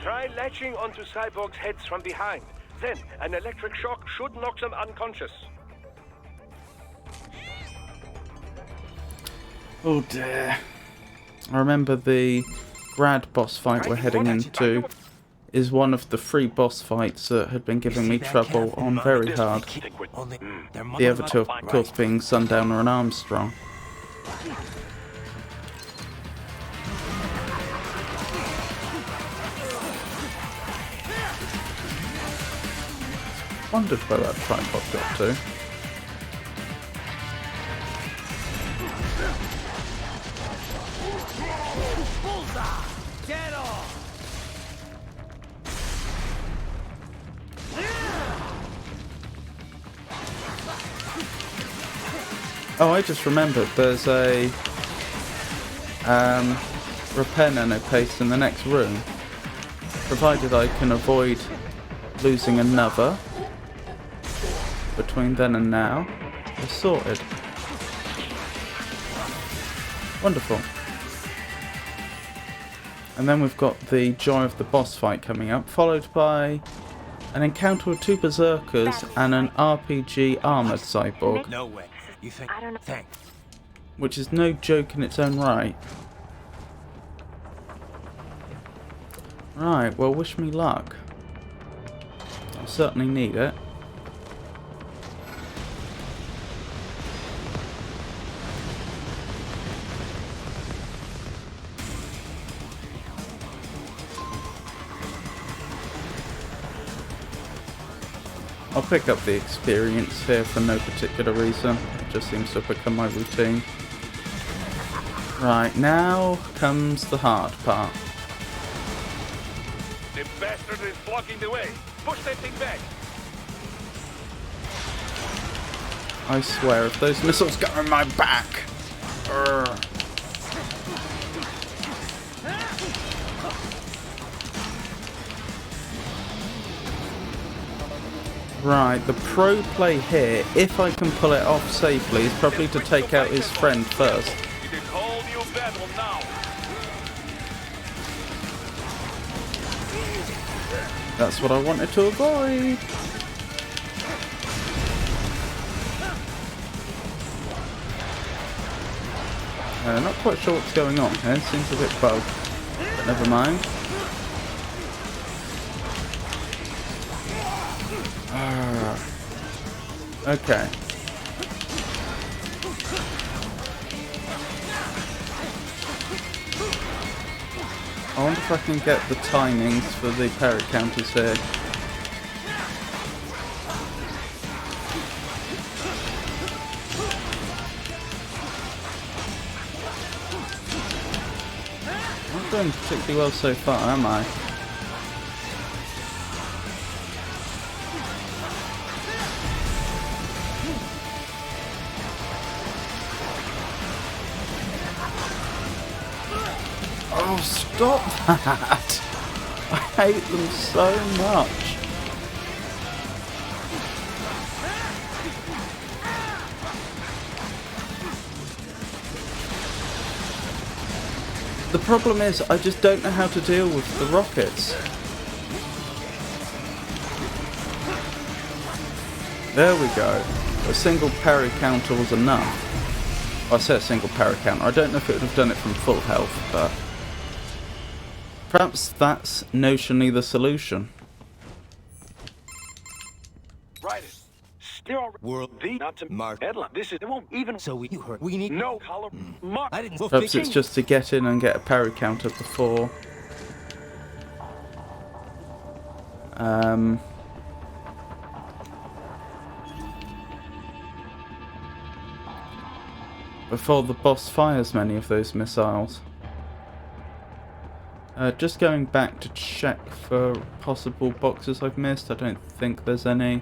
Try latching onto cyborgs' heads from behind. Then, an electric shock should knock them unconscious.
Oh dear. I remember the grad boss fight we're heading into is one of the 3 boss fights that had been giving me trouble on very hard.
Only their
The other two, of course, being Sundowner and Armstrong. Wondered where that tripod got to.
Bullseye! Get off!
Oh, I just remembered there's a repair nanopaste in the next room. Provided I can avoid losing another between then and now, we're sorted. Wonderful. And then we've got the joy of the boss fight coming up, followed by an encounter with 2 berserkers and an RPG armoured cyborg,
No way. You think?
I don't know.
Thanks.
which is no joke in its own right. Right, well, wish me luck. I'll certainly need it. I'll pick up the experience here for no particular reason. It just seems to have become my routine. Right, now comes the hard part.
The bastard is blocking the way. Push that thing back.
I swear, if those missiles go in my back... Urgh. Right, the pro play here, if I can pull it off safely, is probably to take out his friend first.
It is whole new battle now.
That's what I wanted to avoid. Not quite sure what's going on here, seems a bit bugged, but never mind. Okay. I wonder if I can get the timings for the parry counters here. Not doing particularly well so far, am I? Oh, stop that! I hate them so much. The problem is, I just don't know how to deal with the rockets. There we go. A single parry counter was enough. I say a single parry counter. I don't know if it would have done it from full health, but perhaps that's notionally the solution.
Right. Still world the not to mark headline. This is it won't even so you heard we need no color mark. I didn't
Perhaps it's just to get in and get a parry counter before before the boss fires many of those missiles. Just going back to check for possible boxes I've missed. I don't think there's any.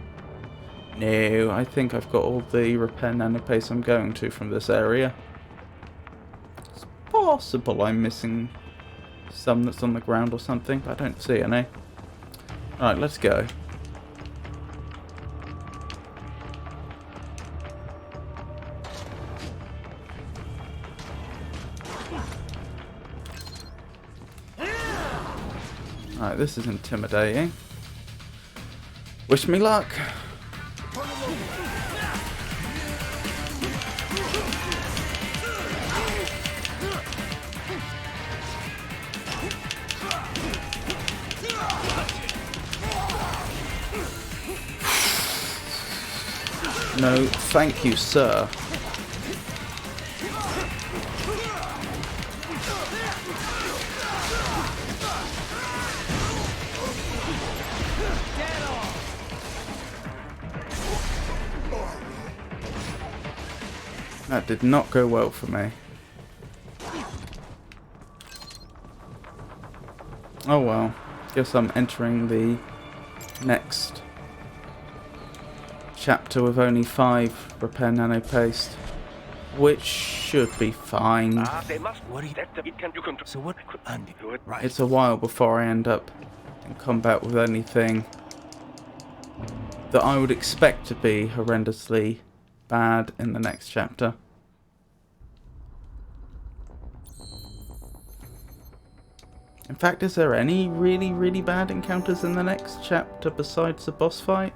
No, I think I've got all the repair nanopaste I'm going to from this area. It's possible I'm missing some that's on the ground or something, but I don't see any. Alright, let's go. Alright, this is intimidating. Wish me luck. No, thank you, sir. That did not go well for me. Oh well, guess I'm entering the next chapter with only 5 repair nanopaste, which should be fine.
They must. What do you so what could undo it? Right.
It's a while before I end up in combat with anything that I would expect to be horrendously bad in the next chapter. In fact, is there any really bad encounters in the next chapter besides the boss fight?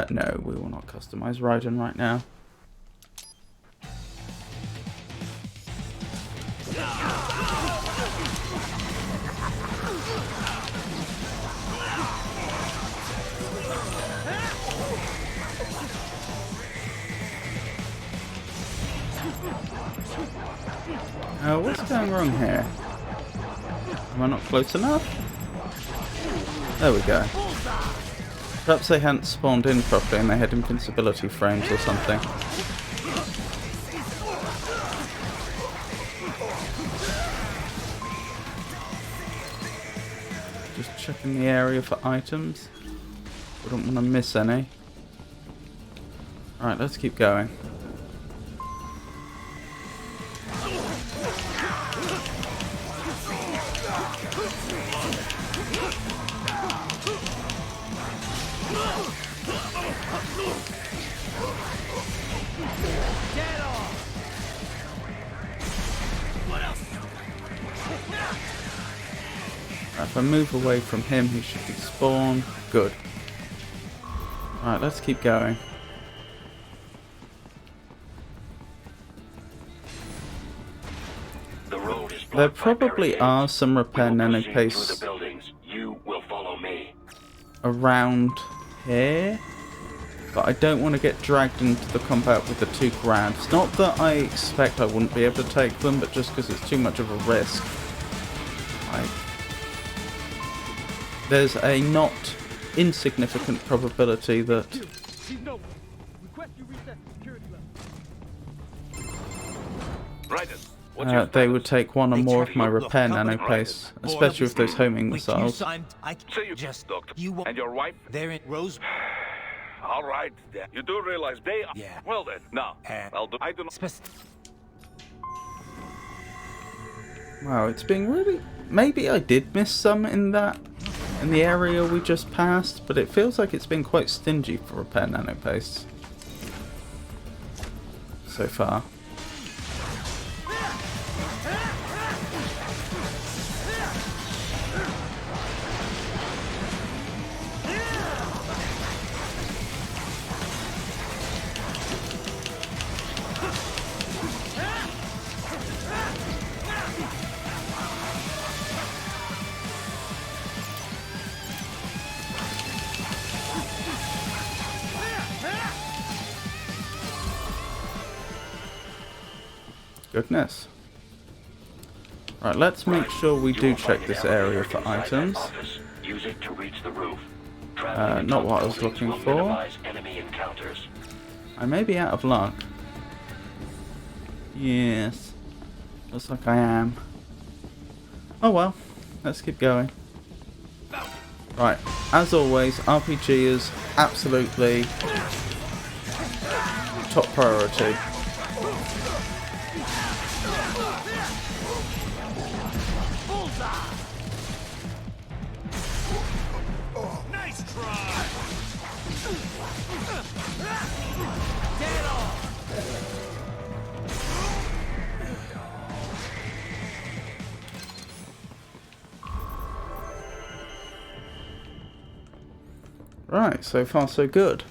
No, we will not customize Raiden right now. What's going wrong here? Am I not close enough? There we go. Perhaps they hadn't spawned in properly and they had invincibility frames or something. Just checking the area for items. Wouldn't want to miss any. Alright, let's keep going. If I move away from him, he should be spawned. Good. Alright, let's keep going.
The road is
There
blocked by
probably
barricades.
are some repair
We will proceed through the
nanopaste
buildings. You will follow me.
around here, but I don't want to get dragged into the combat with the 2 grabs. Not that I expect I wouldn't be able to take them, but just because it's too much of a risk. There's a not insignificant probability that
Raiden,
they would take 1 or more of my repair nanopaste, especially with those homing missiles.
say you
Just
doctor.
you
And your wife?
They're in Rose.
All right. You do realize they are...
Yeah.
Well then, now, I'll do... I do not...
Wow, it's been really... Maybe I did miss some in the area we just passed, but it feels like it's been quite stingy for repair nanopastes so far. Goodness. Right, let's make sure we do check this area for items.
Use it to reach the roof.
Not what I was looking for.
Enemy encounters.
I may be out of luck. Yes. Looks like I am. Oh well. Let's keep going. Right. As always, RPG is absolutely top priority.
Nice try. Get off.
Right, so far so good.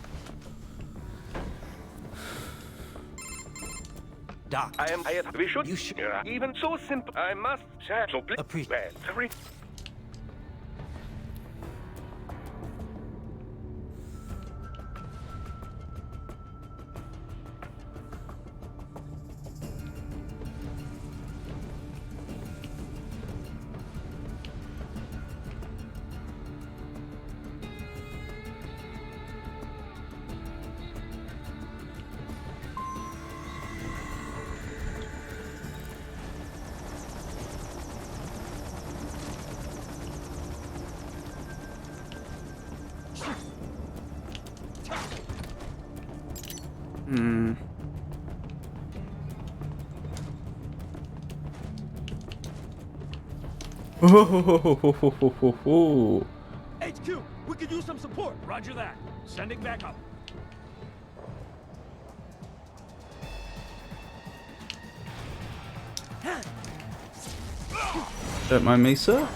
Doc,
We should.
You should-
Even so simple. I must say. So please.
Appreciate.
Sorry.
HQ, we could use some support. Roger that. Sending back up.
Don't mind me, sir.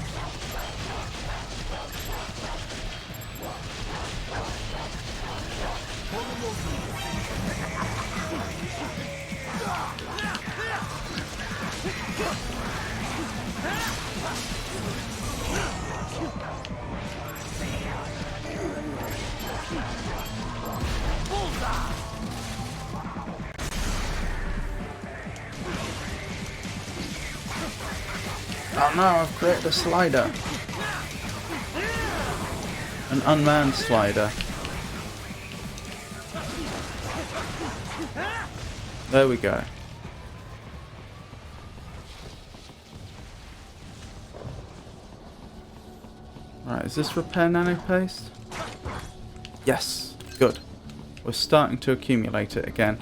Oh no, I've created a slider. An unmanned slider. There we go. Right, is this repair nanopaste? Yes, good. We're starting to accumulate it again.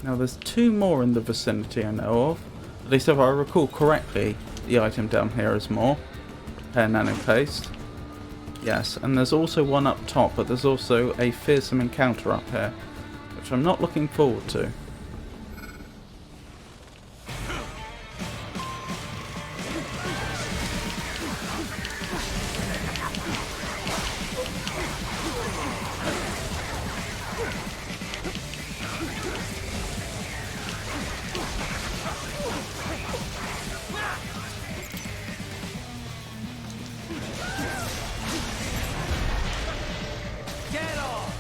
Now there's two more in the vicinity I know of. At least if I recall correctly, the item down here is more. Repair nanopaste. Yes, and there's also one up top, but there's also a fearsome encounter up here, which I'm not looking forward to.
Get off.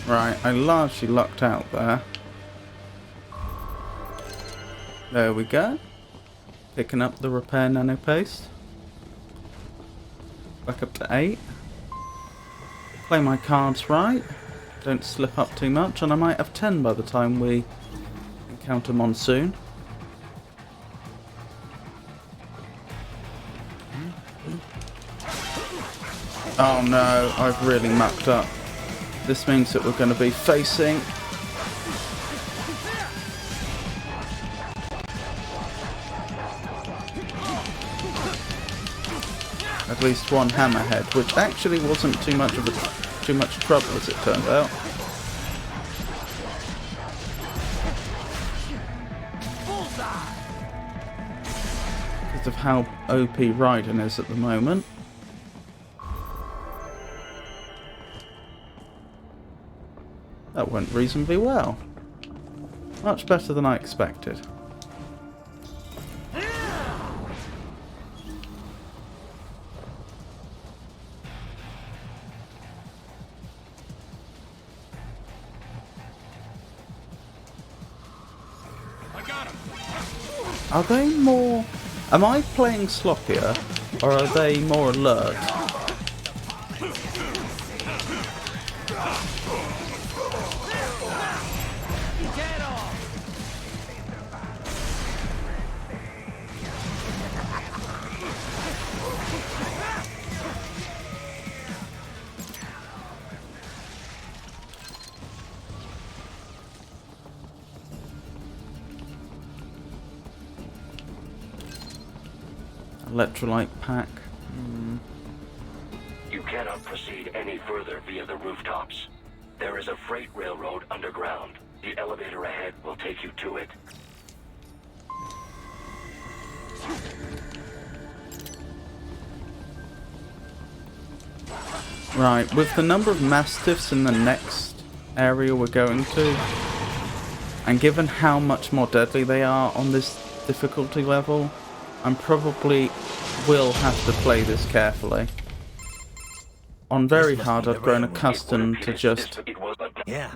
Right, I largely lucked out there. There we go. Picking up the repair nanopaste. Back up to 8. play my cards right, don't slip up too much, and I might have 10 by the time we encounter Monsoon. Oh no, I've really mucked up. This means that we're going to be facing at least one hammerhead, which actually wasn't too much trouble as it turned out. Because of how OP Raiden is at the moment. That went reasonably well. Much better than I expected. Are they more... Am I playing sloppier, or are they more alert? Electrolyte pack.
You cannot proceed any further via the rooftops. There is a freight railroad underground. The elevator ahead will take you to it.
Right, with the number of Mastiffs in the next area we're going to, and given how much more deadly they are on this difficulty level, I probably will have to play this carefully. On very hard, I've grown accustomed to just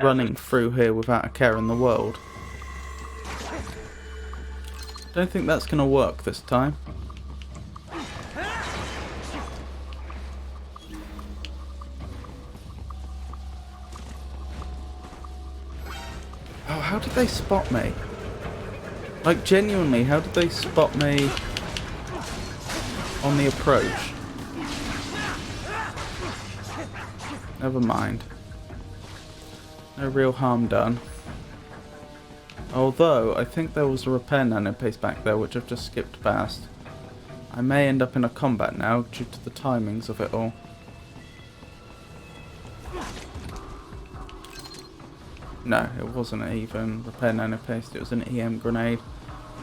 running through here without a care in the world. Don't think that's going to work this time. Oh, how did they spot me? Like, genuinely, how did they spot me on the approach? Never mind. No real harm done. Although, I think there was a repair nanopaste back there, which I've just skipped past. I may end up in a combat now, due to the timings of it all. No, it wasn't even repair nanopaste, it was an EM grenade.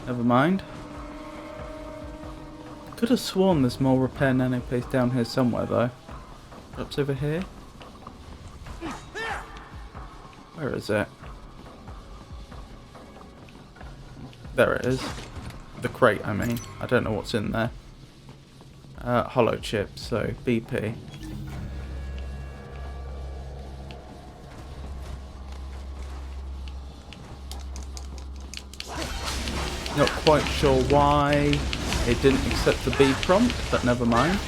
Never mind. Could have sworn there's more repair nanopaste down here somewhere though. Perhaps over here? Where is it? There it is. The crate, I mean. I don't know what's in there. Hollow chip, so BP. Not quite sure why it didn't accept the B prompt, but never mind.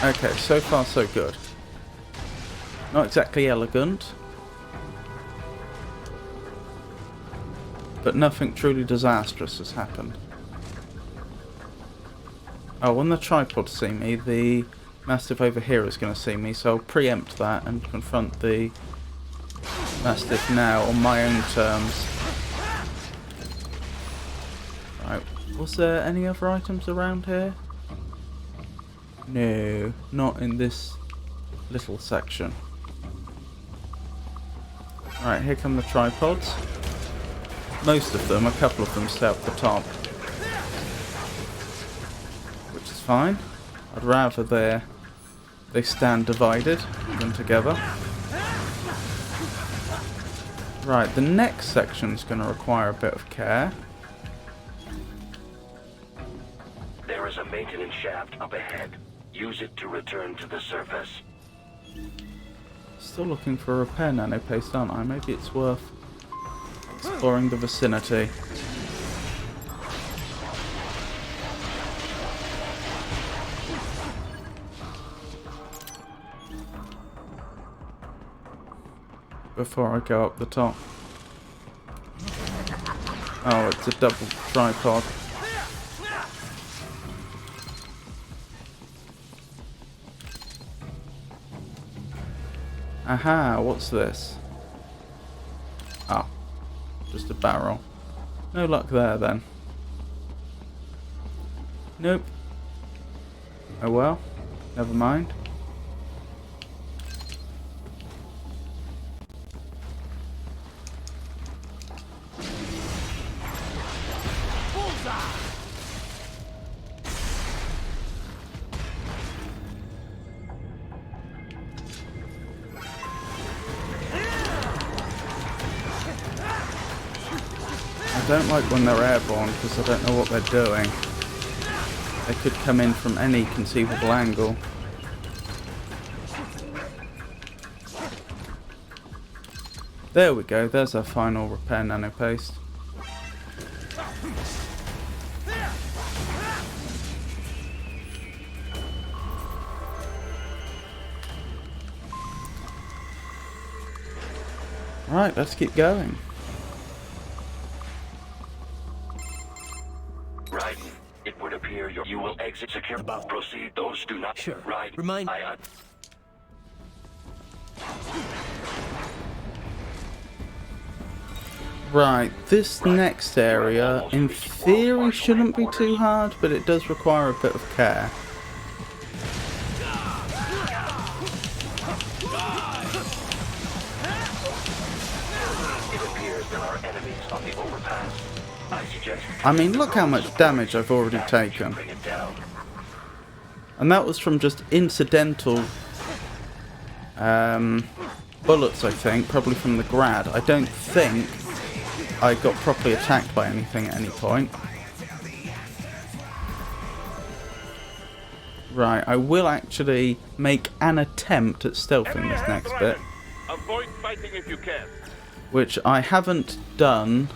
Okay, so far so good. Not exactly elegant, but nothing truly disastrous has happened. Oh, when the tripods see me, the Mastiff over here is going to see me, so I'll preempt that and confront the Mastiff now on my own terms. Right, was there any other items around here? No, not in this little section. Right, here come the tripods. Most of them, a couple of them stay up the top. Which is fine. I'd rather they stand divided than together. Right, the next section's going to require a bit of care.
There is a maintenance shaft up ahead. Use it to return to the surface.
Still looking for a repair nanopaste, aren't I? Maybe it's worth exploring the vicinity. Before I go up the top. Oh, it's a double tripod. Aha, what's this? Oh, just a barrel. No luck there then. Nope. Oh well, never mind. I don't like when they're airborne because I don't know what they're doing. They could come in from any conceivable angle. There we go, there's our final repair nanopaste. Right, let's keep going.
Right. It would appear you will exit secure. Above. Proceed. Those do not.
Sure.
Right.
Remind.
Right, this next area, in theory, shouldn't be too hard, but it does require a bit of care.
It appears there are enemies on the overpass. I suggest.
I mean, look how much damage I've already taken.
Bring it down.
And that was from just incidental bullets, I think, probably from the grad. I don't think I got properly attacked by anything at any point. Right, I will actually make an attempt at stealthing this next bit,
Avoid fighting if you can.
which I haven't done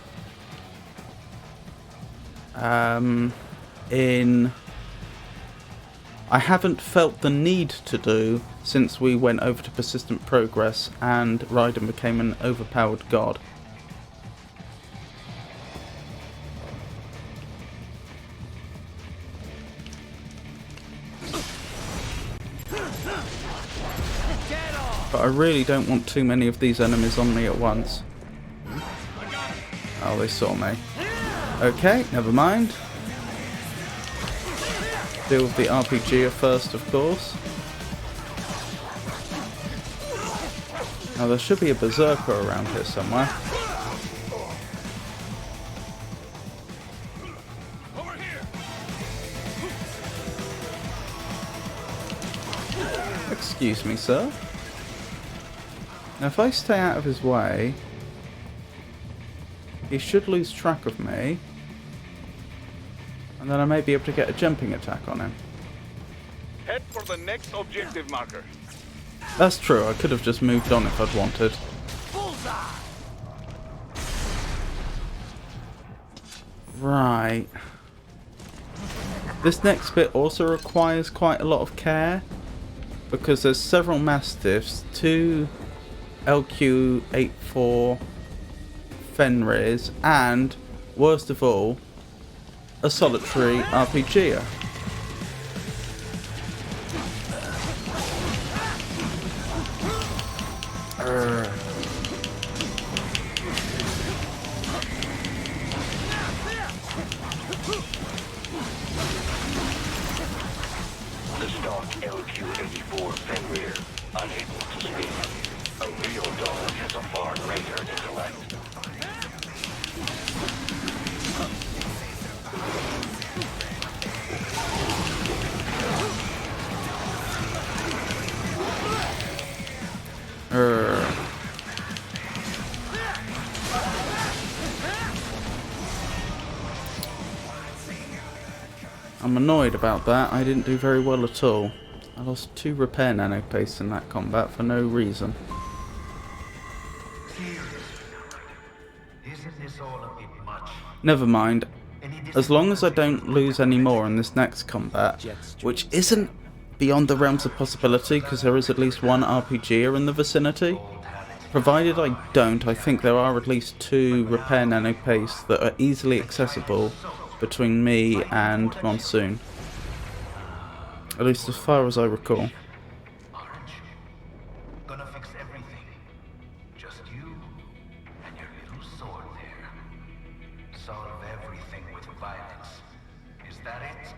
I haven't felt the need to do since we went over to Persistent Progress and Raiden became an overpowered god. But I really don't want too many of these enemies on me at once. Oh, they saw me. Okay, never mind. Deal with the RPG first, of course. Now there should be a berserker around here somewhere. Excuse me, sir. Now if I stay out of his way, he should lose track of me. And then I may be able to get a jumping attack on him.
Head for the next objective marker.
That's true, I could have just moved on if I'd wanted. Right. This next bit also requires quite a lot of care, because there's several Mastiffs, 2 LQ-84 Fenrirs, and, worst of all, a solitary RPGer.
The stock LQ-84 Fenrir, unable to speak. A real dog has a far greater intellect.
I'm annoyed about that. I didn't do very well at all. I lost 2 repair nano paste in that combat for no reason.
Isn't this all a bit much?
Never mind. As long as I don't lose any more in this next combat, which isn't beyond the realms of possibility because there is at least one RPGer in the vicinity. Provided I don't, I think there are at least 2 repair nano paste that are easily accessible between me and Monsoon. At least as far as I recall.
Aren't you? Gonna fix everything. Just you and your little sword there. Solve everything with violence. Is that it?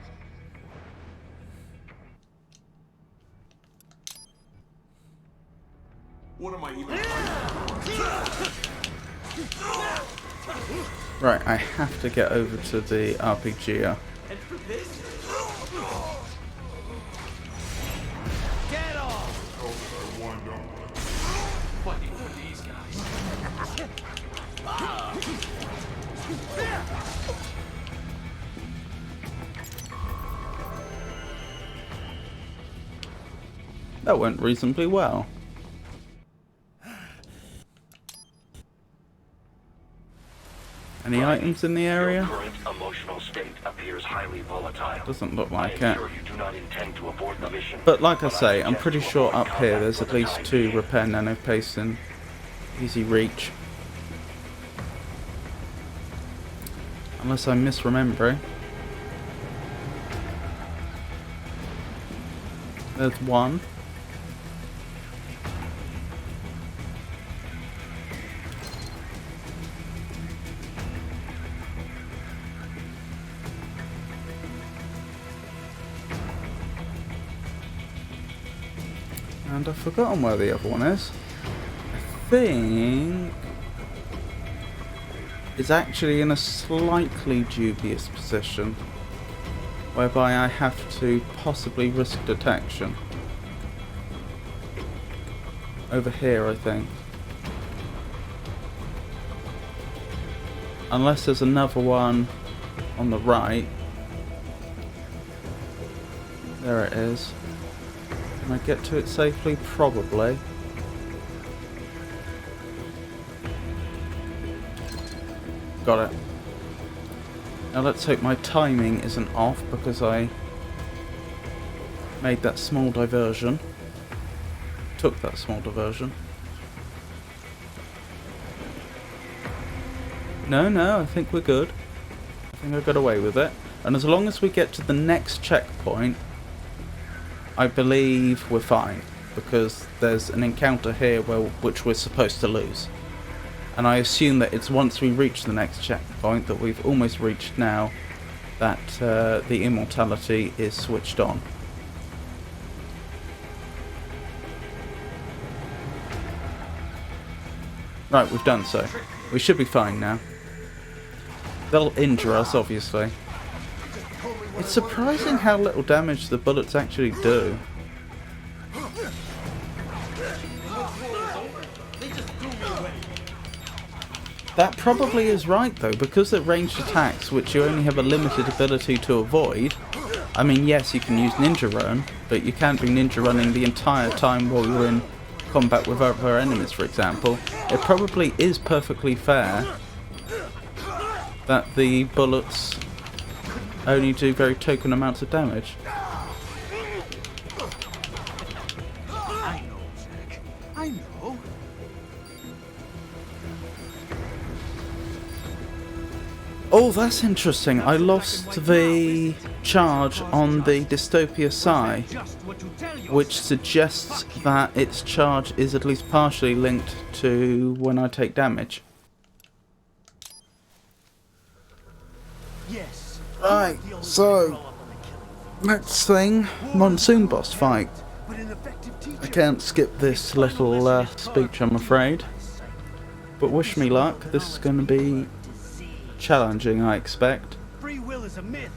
What am I even?
Right, I have to get over to the RPGer.
And for this? Get off! Fighting for these guys.
That went reasonably well. Any items in the
Your
area?
current emotional state appears highly volatile.
Doesn't look
I
like
am
it.
sure you do not intend to abort the mission.
But like I say, I'm
suggest
pretty
you
sure
avoid
up here
combat
there's
for
at
the
least
time
2
being.
repair nano paste in easy reach. Unless I'm misremembering. There's 1. And I've forgotten where the other one is. I think it's actually in a slightly dubious position, whereby I have to possibly risk detection. Over here, I think. Unless there's another one on the right. There it is. Can I get to it safely? Probably. Got it. Now let's hope my timing isn't off because I made that small diversion. Took that small diversion. No, I think we're good. I think I got away with it. And as long as we get to the next checkpoint, I believe we're fine, because there's an encounter here which we're supposed to lose. And I assume that it's once we reach the next checkpoint that we've almost reached now that the immortality is switched on. Right, we've done so. We should be fine now. They'll injure us, obviously. It's surprising how little damage the bullets actually do. That probably is right though, because they're ranged attacks which you only have a limited ability to avoid. I mean, yes, you can use ninja run, but you can't be ninja running the entire time while you're in combat with other enemies, for example. It probably is perfectly fair that the bullets only do very token amounts of damage.
I know, Jack. I know.
Oh, that's interesting. I lost the charge on the Dystopia Psi,
Just what you tell yourself.
which suggests that its charge is at least partially linked to when I take damage.
Yes.
Right, so next thing, Monsoon boss fight.
But an effective teacher.
I can't skip this little speech, I'm afraid. But wish me luck. This is going to be challenging, I expect.
Free will is a myth.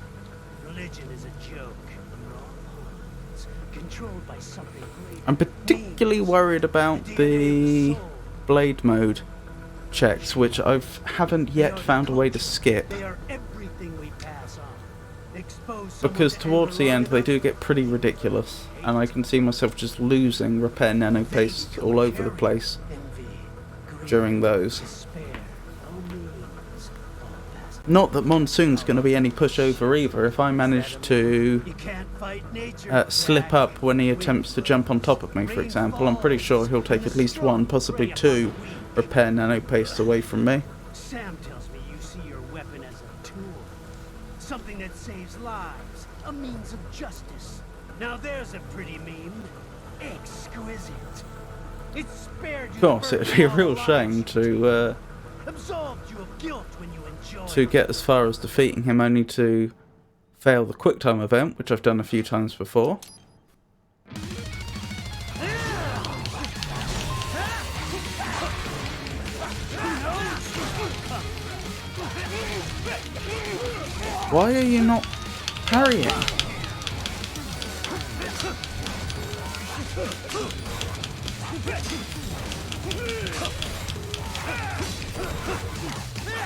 Religion is a joke. We're all pawns, controlled by something greater.
I'm particularly worried about the blade mode checks, which I haven't yet found a way to skip.
They are everything we pass on. Expose
Because
someone to
towards the end they do get pretty ridiculous. and I can see myself just losing repair nano paste all over the place during those. Not that Monsoon's going to be any pushover either. If I manage to slip up when he attempts to jump on top of me, for example, I'm pretty sure he'll take at least one, possibly two repair nano paste away from me.
Sam tells me you see your weapon as a tool. Something that saves lives. A means of justice. Now there's a pretty meme. Exquisite. It spared you.
Of course, it'd be a real shame to
absolved you of guilt when you enjoyed
to get as far as defeating him only to fail the quick time event, which I've done a few times before. Why are you not parrying?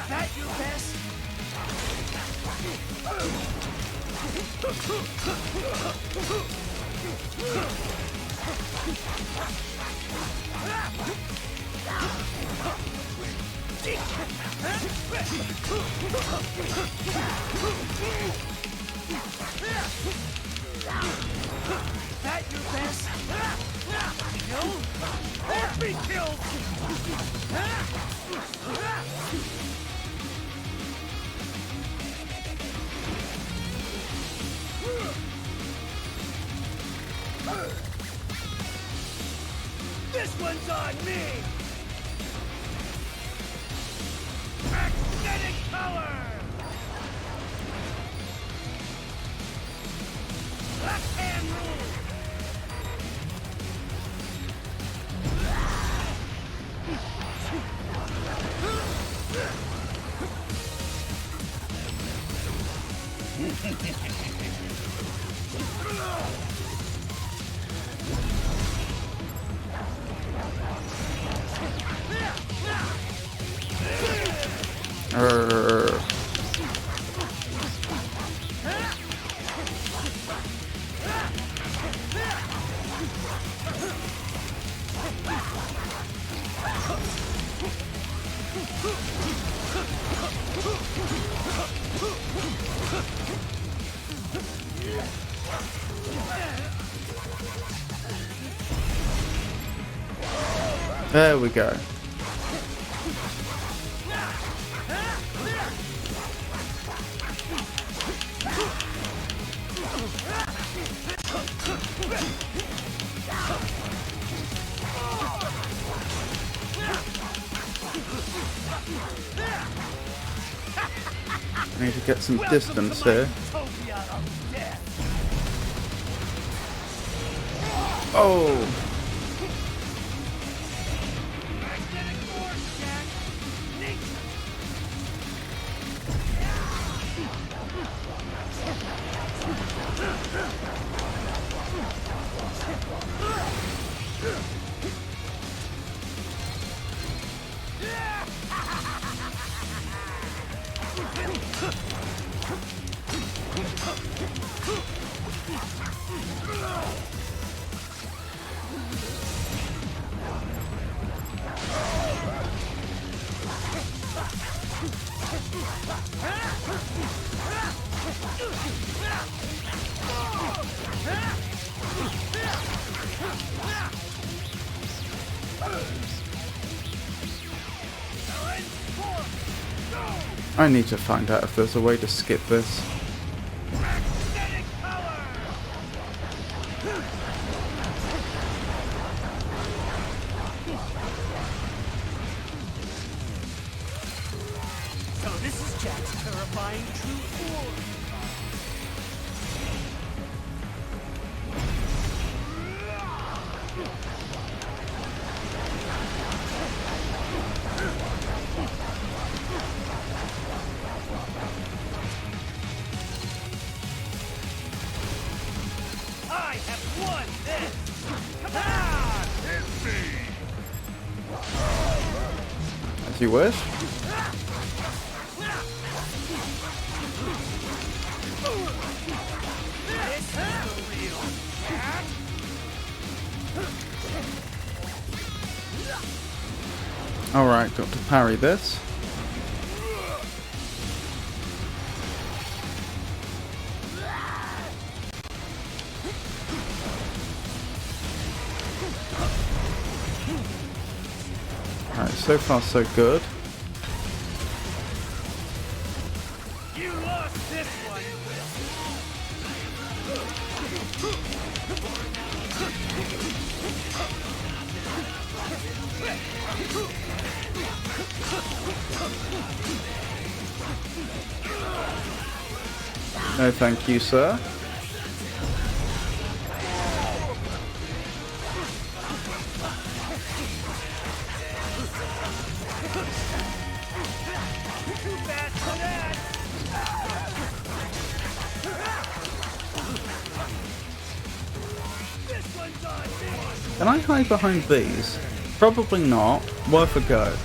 that your best? That your best? Kill? Or be killed! This one's on me! Magnetic power! Left hand rule!
There we go. I need to get some distance here. Oh! I need to find out if there's a way to skip this.
So this is Jack's terrifying true form. I have won this! Come on! Hit me!
As you wish.
This is the real Jack!
Alright, got to parry this. Alright, so far so good.
You lost this one.
No thank you, sir. Can I hide behind these? Probably not. Worth a go.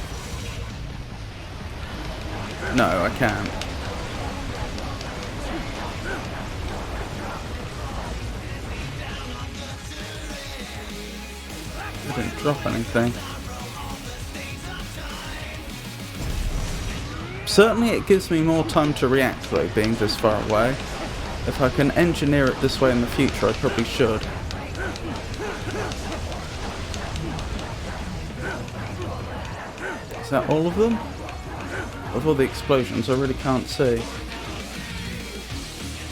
No, I can't. I didn't drop anything. Certainly it gives me more time to react though, being this far away. If I can engineer it this way in the future, I probably should. Is that all of them? With all the explosions, I really can't see.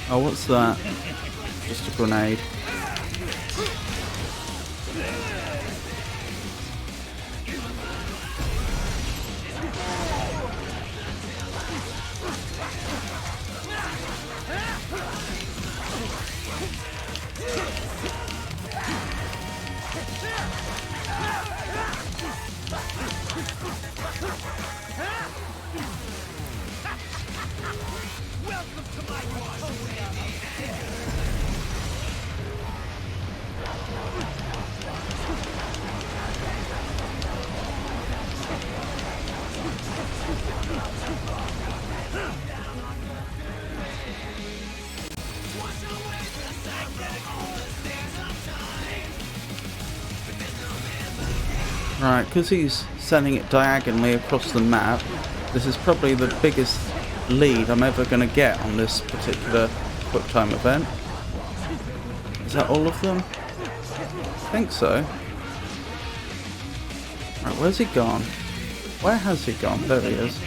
Oh, what's that? Just a grenade. Right, because he's sending it diagonally across the map, this is probably the biggest lead I'm ever going to get on this particular quick time event. Is that all of them? I think so. Right, where's he gone? Where has he gone? There he is.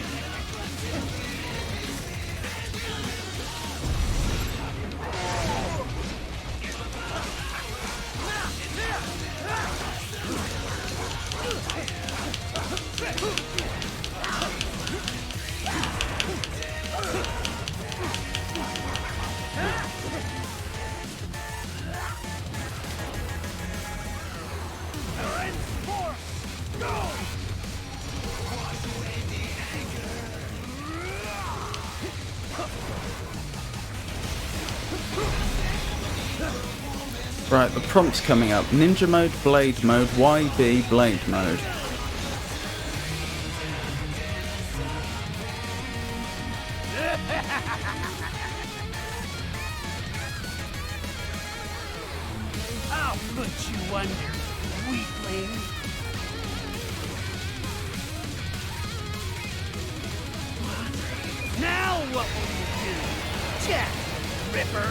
Right, the prompt's coming up. Ninja mode, blade mode, YB, blade mode.
I'll put you under, weakling. Now what will you do? Jack, Ripper.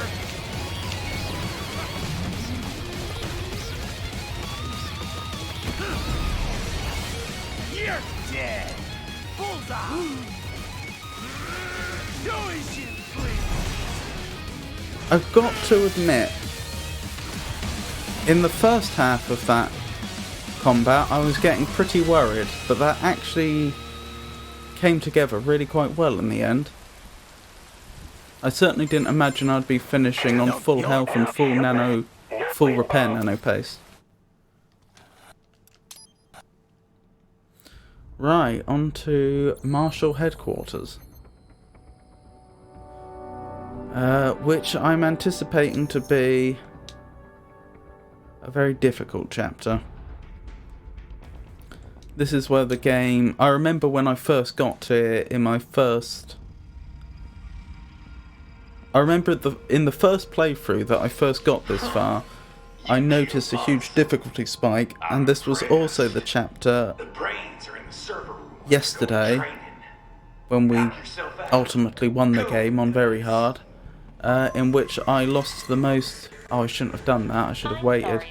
You're dead! Bullseye!
I've got to admit, in the first half of that combat I was getting pretty worried, but that actually came together really quite well in the end. I certainly didn't imagine I'd be finishing on full health and full repair nano pace. Right, on to Marshall Headquarters. Which I'm anticipating to be a very difficult chapter. This is where the game... I remember when I first got to it in my first... I remember in the first playthrough that I first got this far, I noticed a huge difficulty spike, and this was also the chapter...
The brains are in the server
yesterday when we ultimately won the game on very hard, in which I lost the most. Oh, I shouldn't have done that. I should have waited.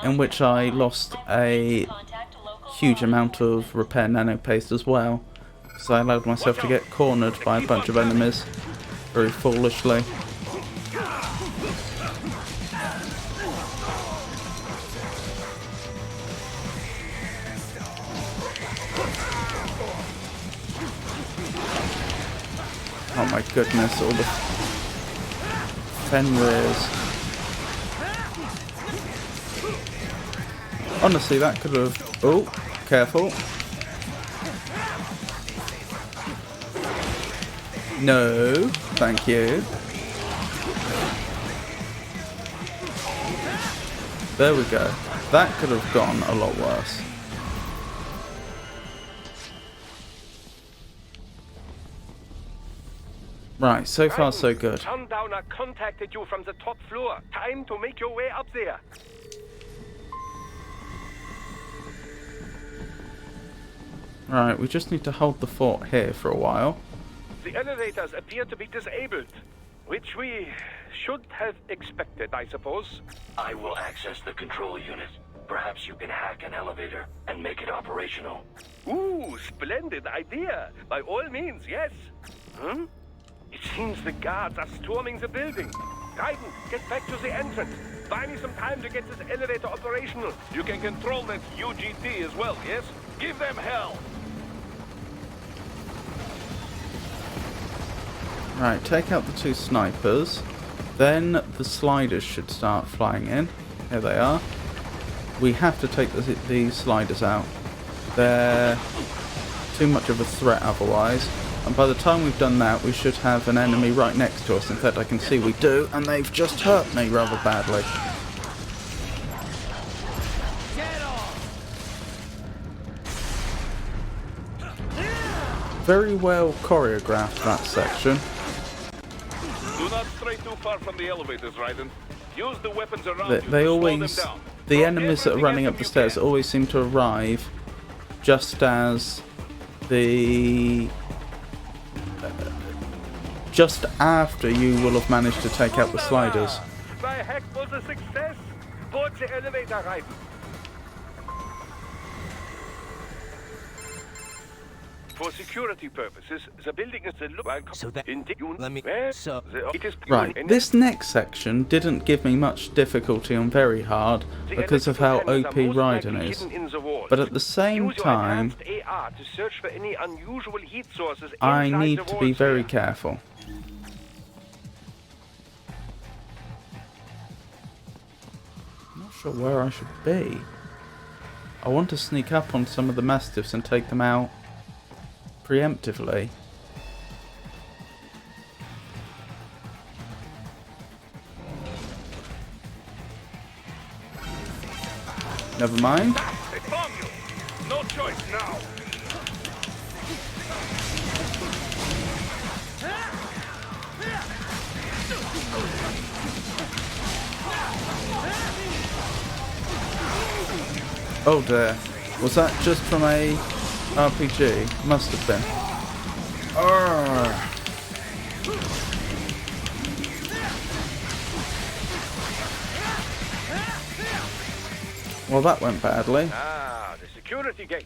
In which I lost a huge amount of repair nano paste as well, because I allowed myself to get cornered by a bunch of enemies very foolishly. Oh my goodness, all the Fenrirs. Honestly, that could have... Oh, careful. No, thank you. There we go. That could have gone a lot worse. Right, so far so good.
Sundowner contacted you from the top floor. Time to make your way up there.
Right, we just need to hold the fort here for a while.
The elevators appear to be disabled, which we should have expected, I suppose.
I will access the control unit. Perhaps you can hack an elevator and make it operational.
Ooh, splendid idea. By all means, yes. It seems the guards are storming the building. Raiden, get back to the entrance. Buy me some time to get this elevator operational. You can control that UGT as well, yes? Give them hell.
Right, take out the two snipers. Then the sliders should start flying in. Here they are. We have to take these sliders out. They're too much of a threat otherwise. And by the time we've done that, we should have an enemy right next to us. In fact, I can see we do, and they've just hurt me rather badly. Very well choreographed, that section.
Do not stray too far from the elevators, Raiden. Use the weapons around you
They
to
always,
slow them down.
the enemies that are running up the stairs
can.
always seem to arrive just as just after you will have managed to take out the sliders.
My hack was a success. Board the elevator, Raiden. For security purposes, the building is the look.
So that- let me- so-
it is
Right, this next section didn't give me much difficulty on very hard because of how OP Raiden is. But at the same time,
AR to search for any unusual heat sources
I
inside
need
the
to be
walls
very
here.
careful. I'm not sure where I should be. I want to sneak up on some of the Mastiffs and take them out preemptively. Never mind.
They bomb you. No choice now.
Oh dear. Was that just from a RPG? Must have been. Arrgh. Well, that went badly.
Ah, the security gate.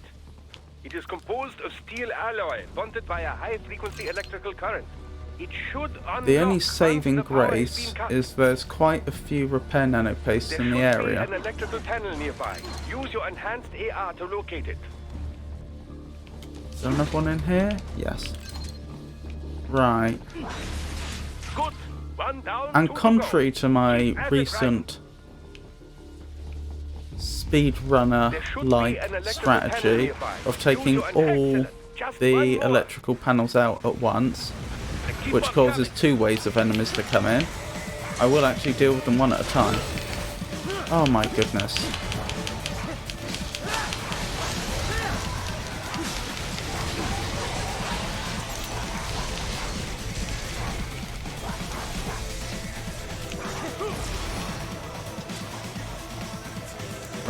It is composed of steel alloy bonded by a high-frequency electrical current. It should unlock
The only
once
saving
the power has
grace
been cut.
is there's quite a few repair nanopastes
There
in the
should be
area.
an electrical panel nearby. Use your enhanced AR to locate it.
Is there another one in here? Yes. Right.
Good. One down.
And
two to
contrary
go.
to my
Keep at it,
recent speedrunner-like strategy of taking all the electrical panels out at once,
Keep
which
on
causes
coming.
two waves of enemies to come in, I will actually deal with them one at a time. Oh my goodness.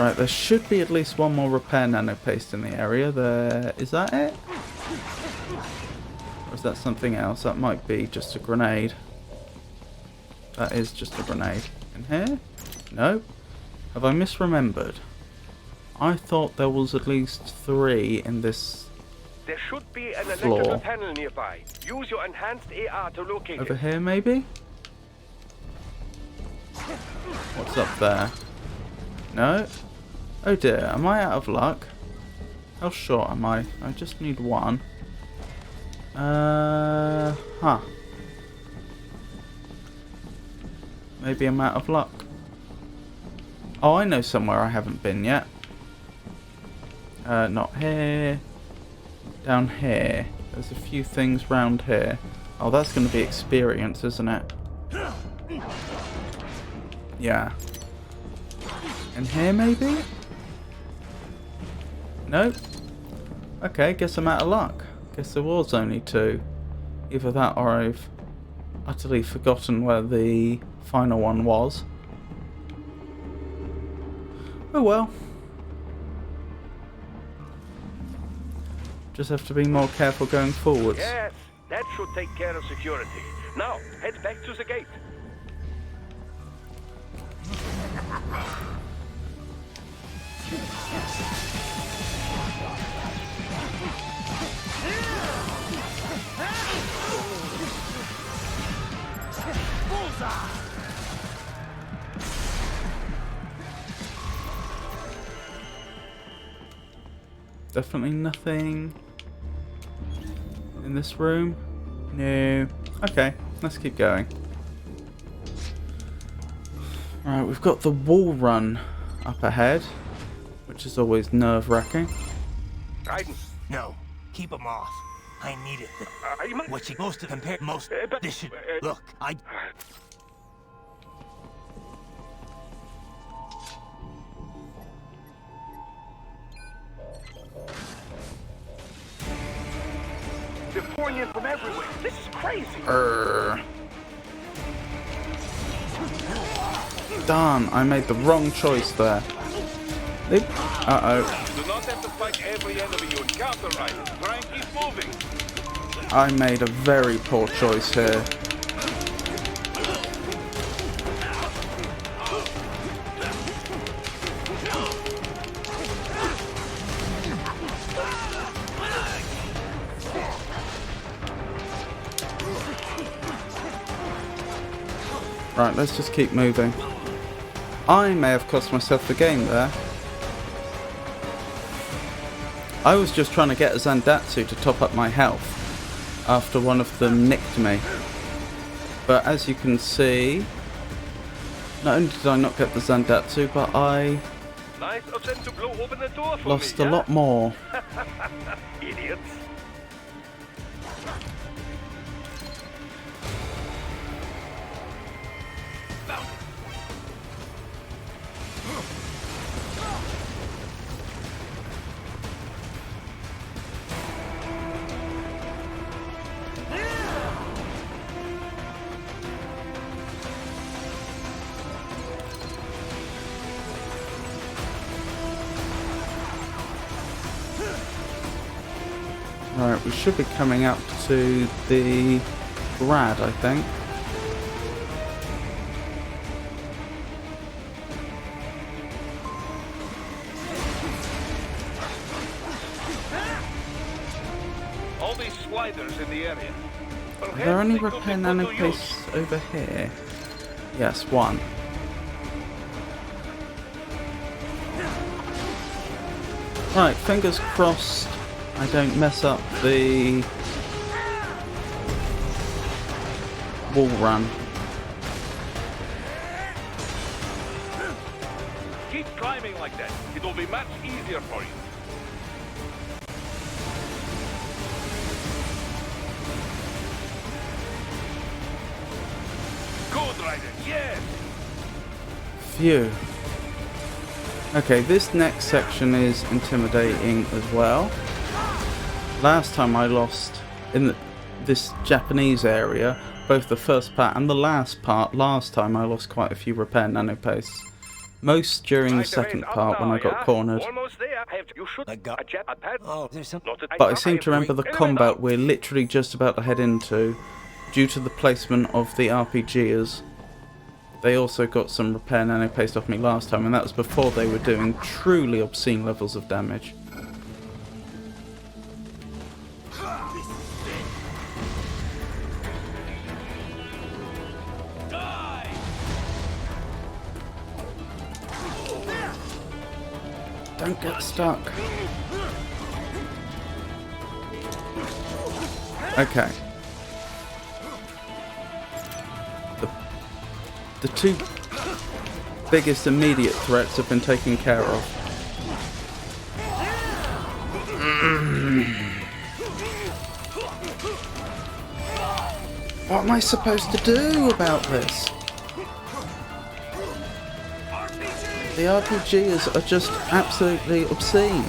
Right, there should be at least one more repair nano paste in the area. There, is that it? Or is that something else? That might be just a grenade. That is just a grenade. In here? No. Have I misremembered? I thought there was at least 3 in this
There should be an
floor.
electrical panel nearby. Use your enhanced AR to locate
Over
it.
here, maybe? What's up there? No? Oh dear, am I out of luck? How short am I? I just need 1. Huh. Maybe I'm out of luck. Oh, I know somewhere I haven't been yet. Not here. Down here. There's a few things round here. Oh, that's going to be experience, isn't it? Yeah. In here, maybe? Nope. Okay, guess I'm out of luck. Guess there was only 2. Either that or I've utterly forgotten where the final one was. Oh well. Just have to be more careful going forwards.
Yes, that should take care of security. Now, head back to the gate.
Definitely nothing in this room. No. Okay, let's keep going. Alright, we've got the wall run up ahead, which is always nerve-wracking.
Raiden.
No, keep him off. I need it.
You might...
What's he supposed to compare most?
but-
This should look. I.
They're pouring in from everywhere. This is crazy.
Darn, I made the wrong choice there. Uh-oh.
You do not have to fight every enemy you encounter, Raiden. Try and keep moving.
I made a very poor choice here. Right, let's just keep moving. I may have cost myself the game there. I was just trying to get a Zandatsu to top up my health after one of them nicked me. But as you can see, not only did I not get the Zandatsu, but I
Nice of them to blow open the door for
lost
me,
a lot more.
Idiots.
Right, we should be coming up to the Grad, I think.
All these sliders in the area.
Are there any repair nano pastes over here? Yes, 1. Right, fingers crossed I don't mess up the wall run.
Keep climbing like that. It will be much easier for you. Good, Raiden. Yes.
Phew. Okay, this next section is intimidating as well. Last time I lost in this Japanese area, both the first part and the last part, last time I lost quite a few repair nano pastes. most during the second part when I got cornered.
Almost there. You should.
I got.
A jet, a pad.
Oh, there's some.
But I seem to remember the combat we're literally just about to head into, due to the placement of the RPGers. They also got some repair nano paste off me last time, and that was before they were doing truly obscene levels of damage. Don't get stuck. Okay. The two biggest immediate threats have been taken care of. What am I supposed to do about this? The RPGs are just absolutely obscene.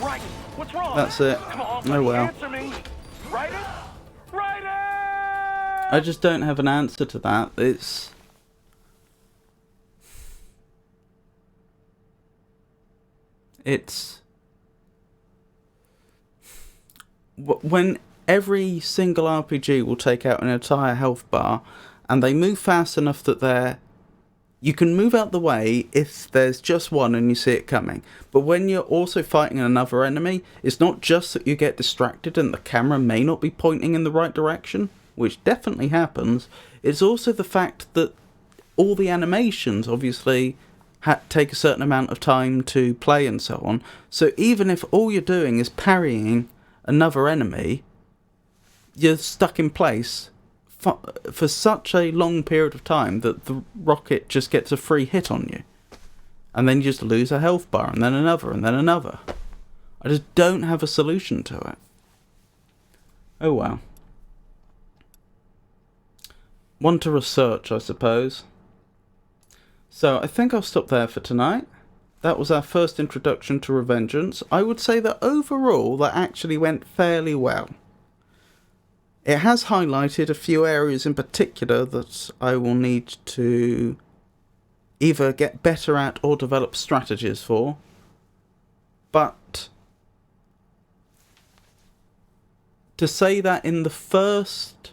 Right. What's wrong?
That's it.
Come on,
Oh well.
answer me. Right it? Right it!
I just don't have an answer to that. It's when every single RPG will take out an entire health bar, and they move fast enough that you can move out the way if there's just one and you see it coming. But when you're also fighting another enemy, it's not just that you get distracted and the camera may not be pointing in the right direction, which definitely happens. It's also the fact that all the animations obviously take a certain amount of time to play and so on. So even if all you're doing is parrying another enemy, you're stuck in place for such a long period of time that the rocket just gets a free hit on you. And then you just lose a health bar, and then another, and then another. I just don't have a solution to it. Oh well. One to research, I suppose. So I think I'll stop there for tonight. That was our first introduction to Revengeance. I would say that overall that actually went fairly well. It has highlighted a few areas in particular that I will need to either get better at or develop strategies for. But to say that in the first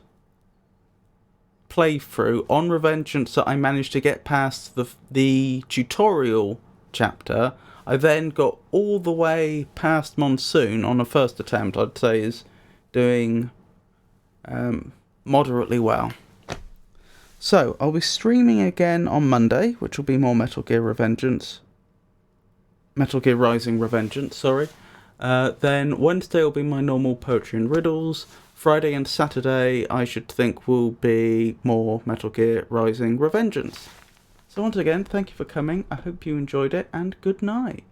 playthrough on Revengeance that I managed to get past the tutorial chapter, I then got all the way past Monsoon on a first attempt, I'd say is doing moderately well. So I'll be streaming again on Monday, which will be more Metal Gear Rising Revengeance, sorry. Then Wednesday will be my normal Poetry and Riddles. Friday and Saturday I should think will be more Metal Gear Rising Revengeance. So once again, thank you for coming, I hope you enjoyed it, and good night.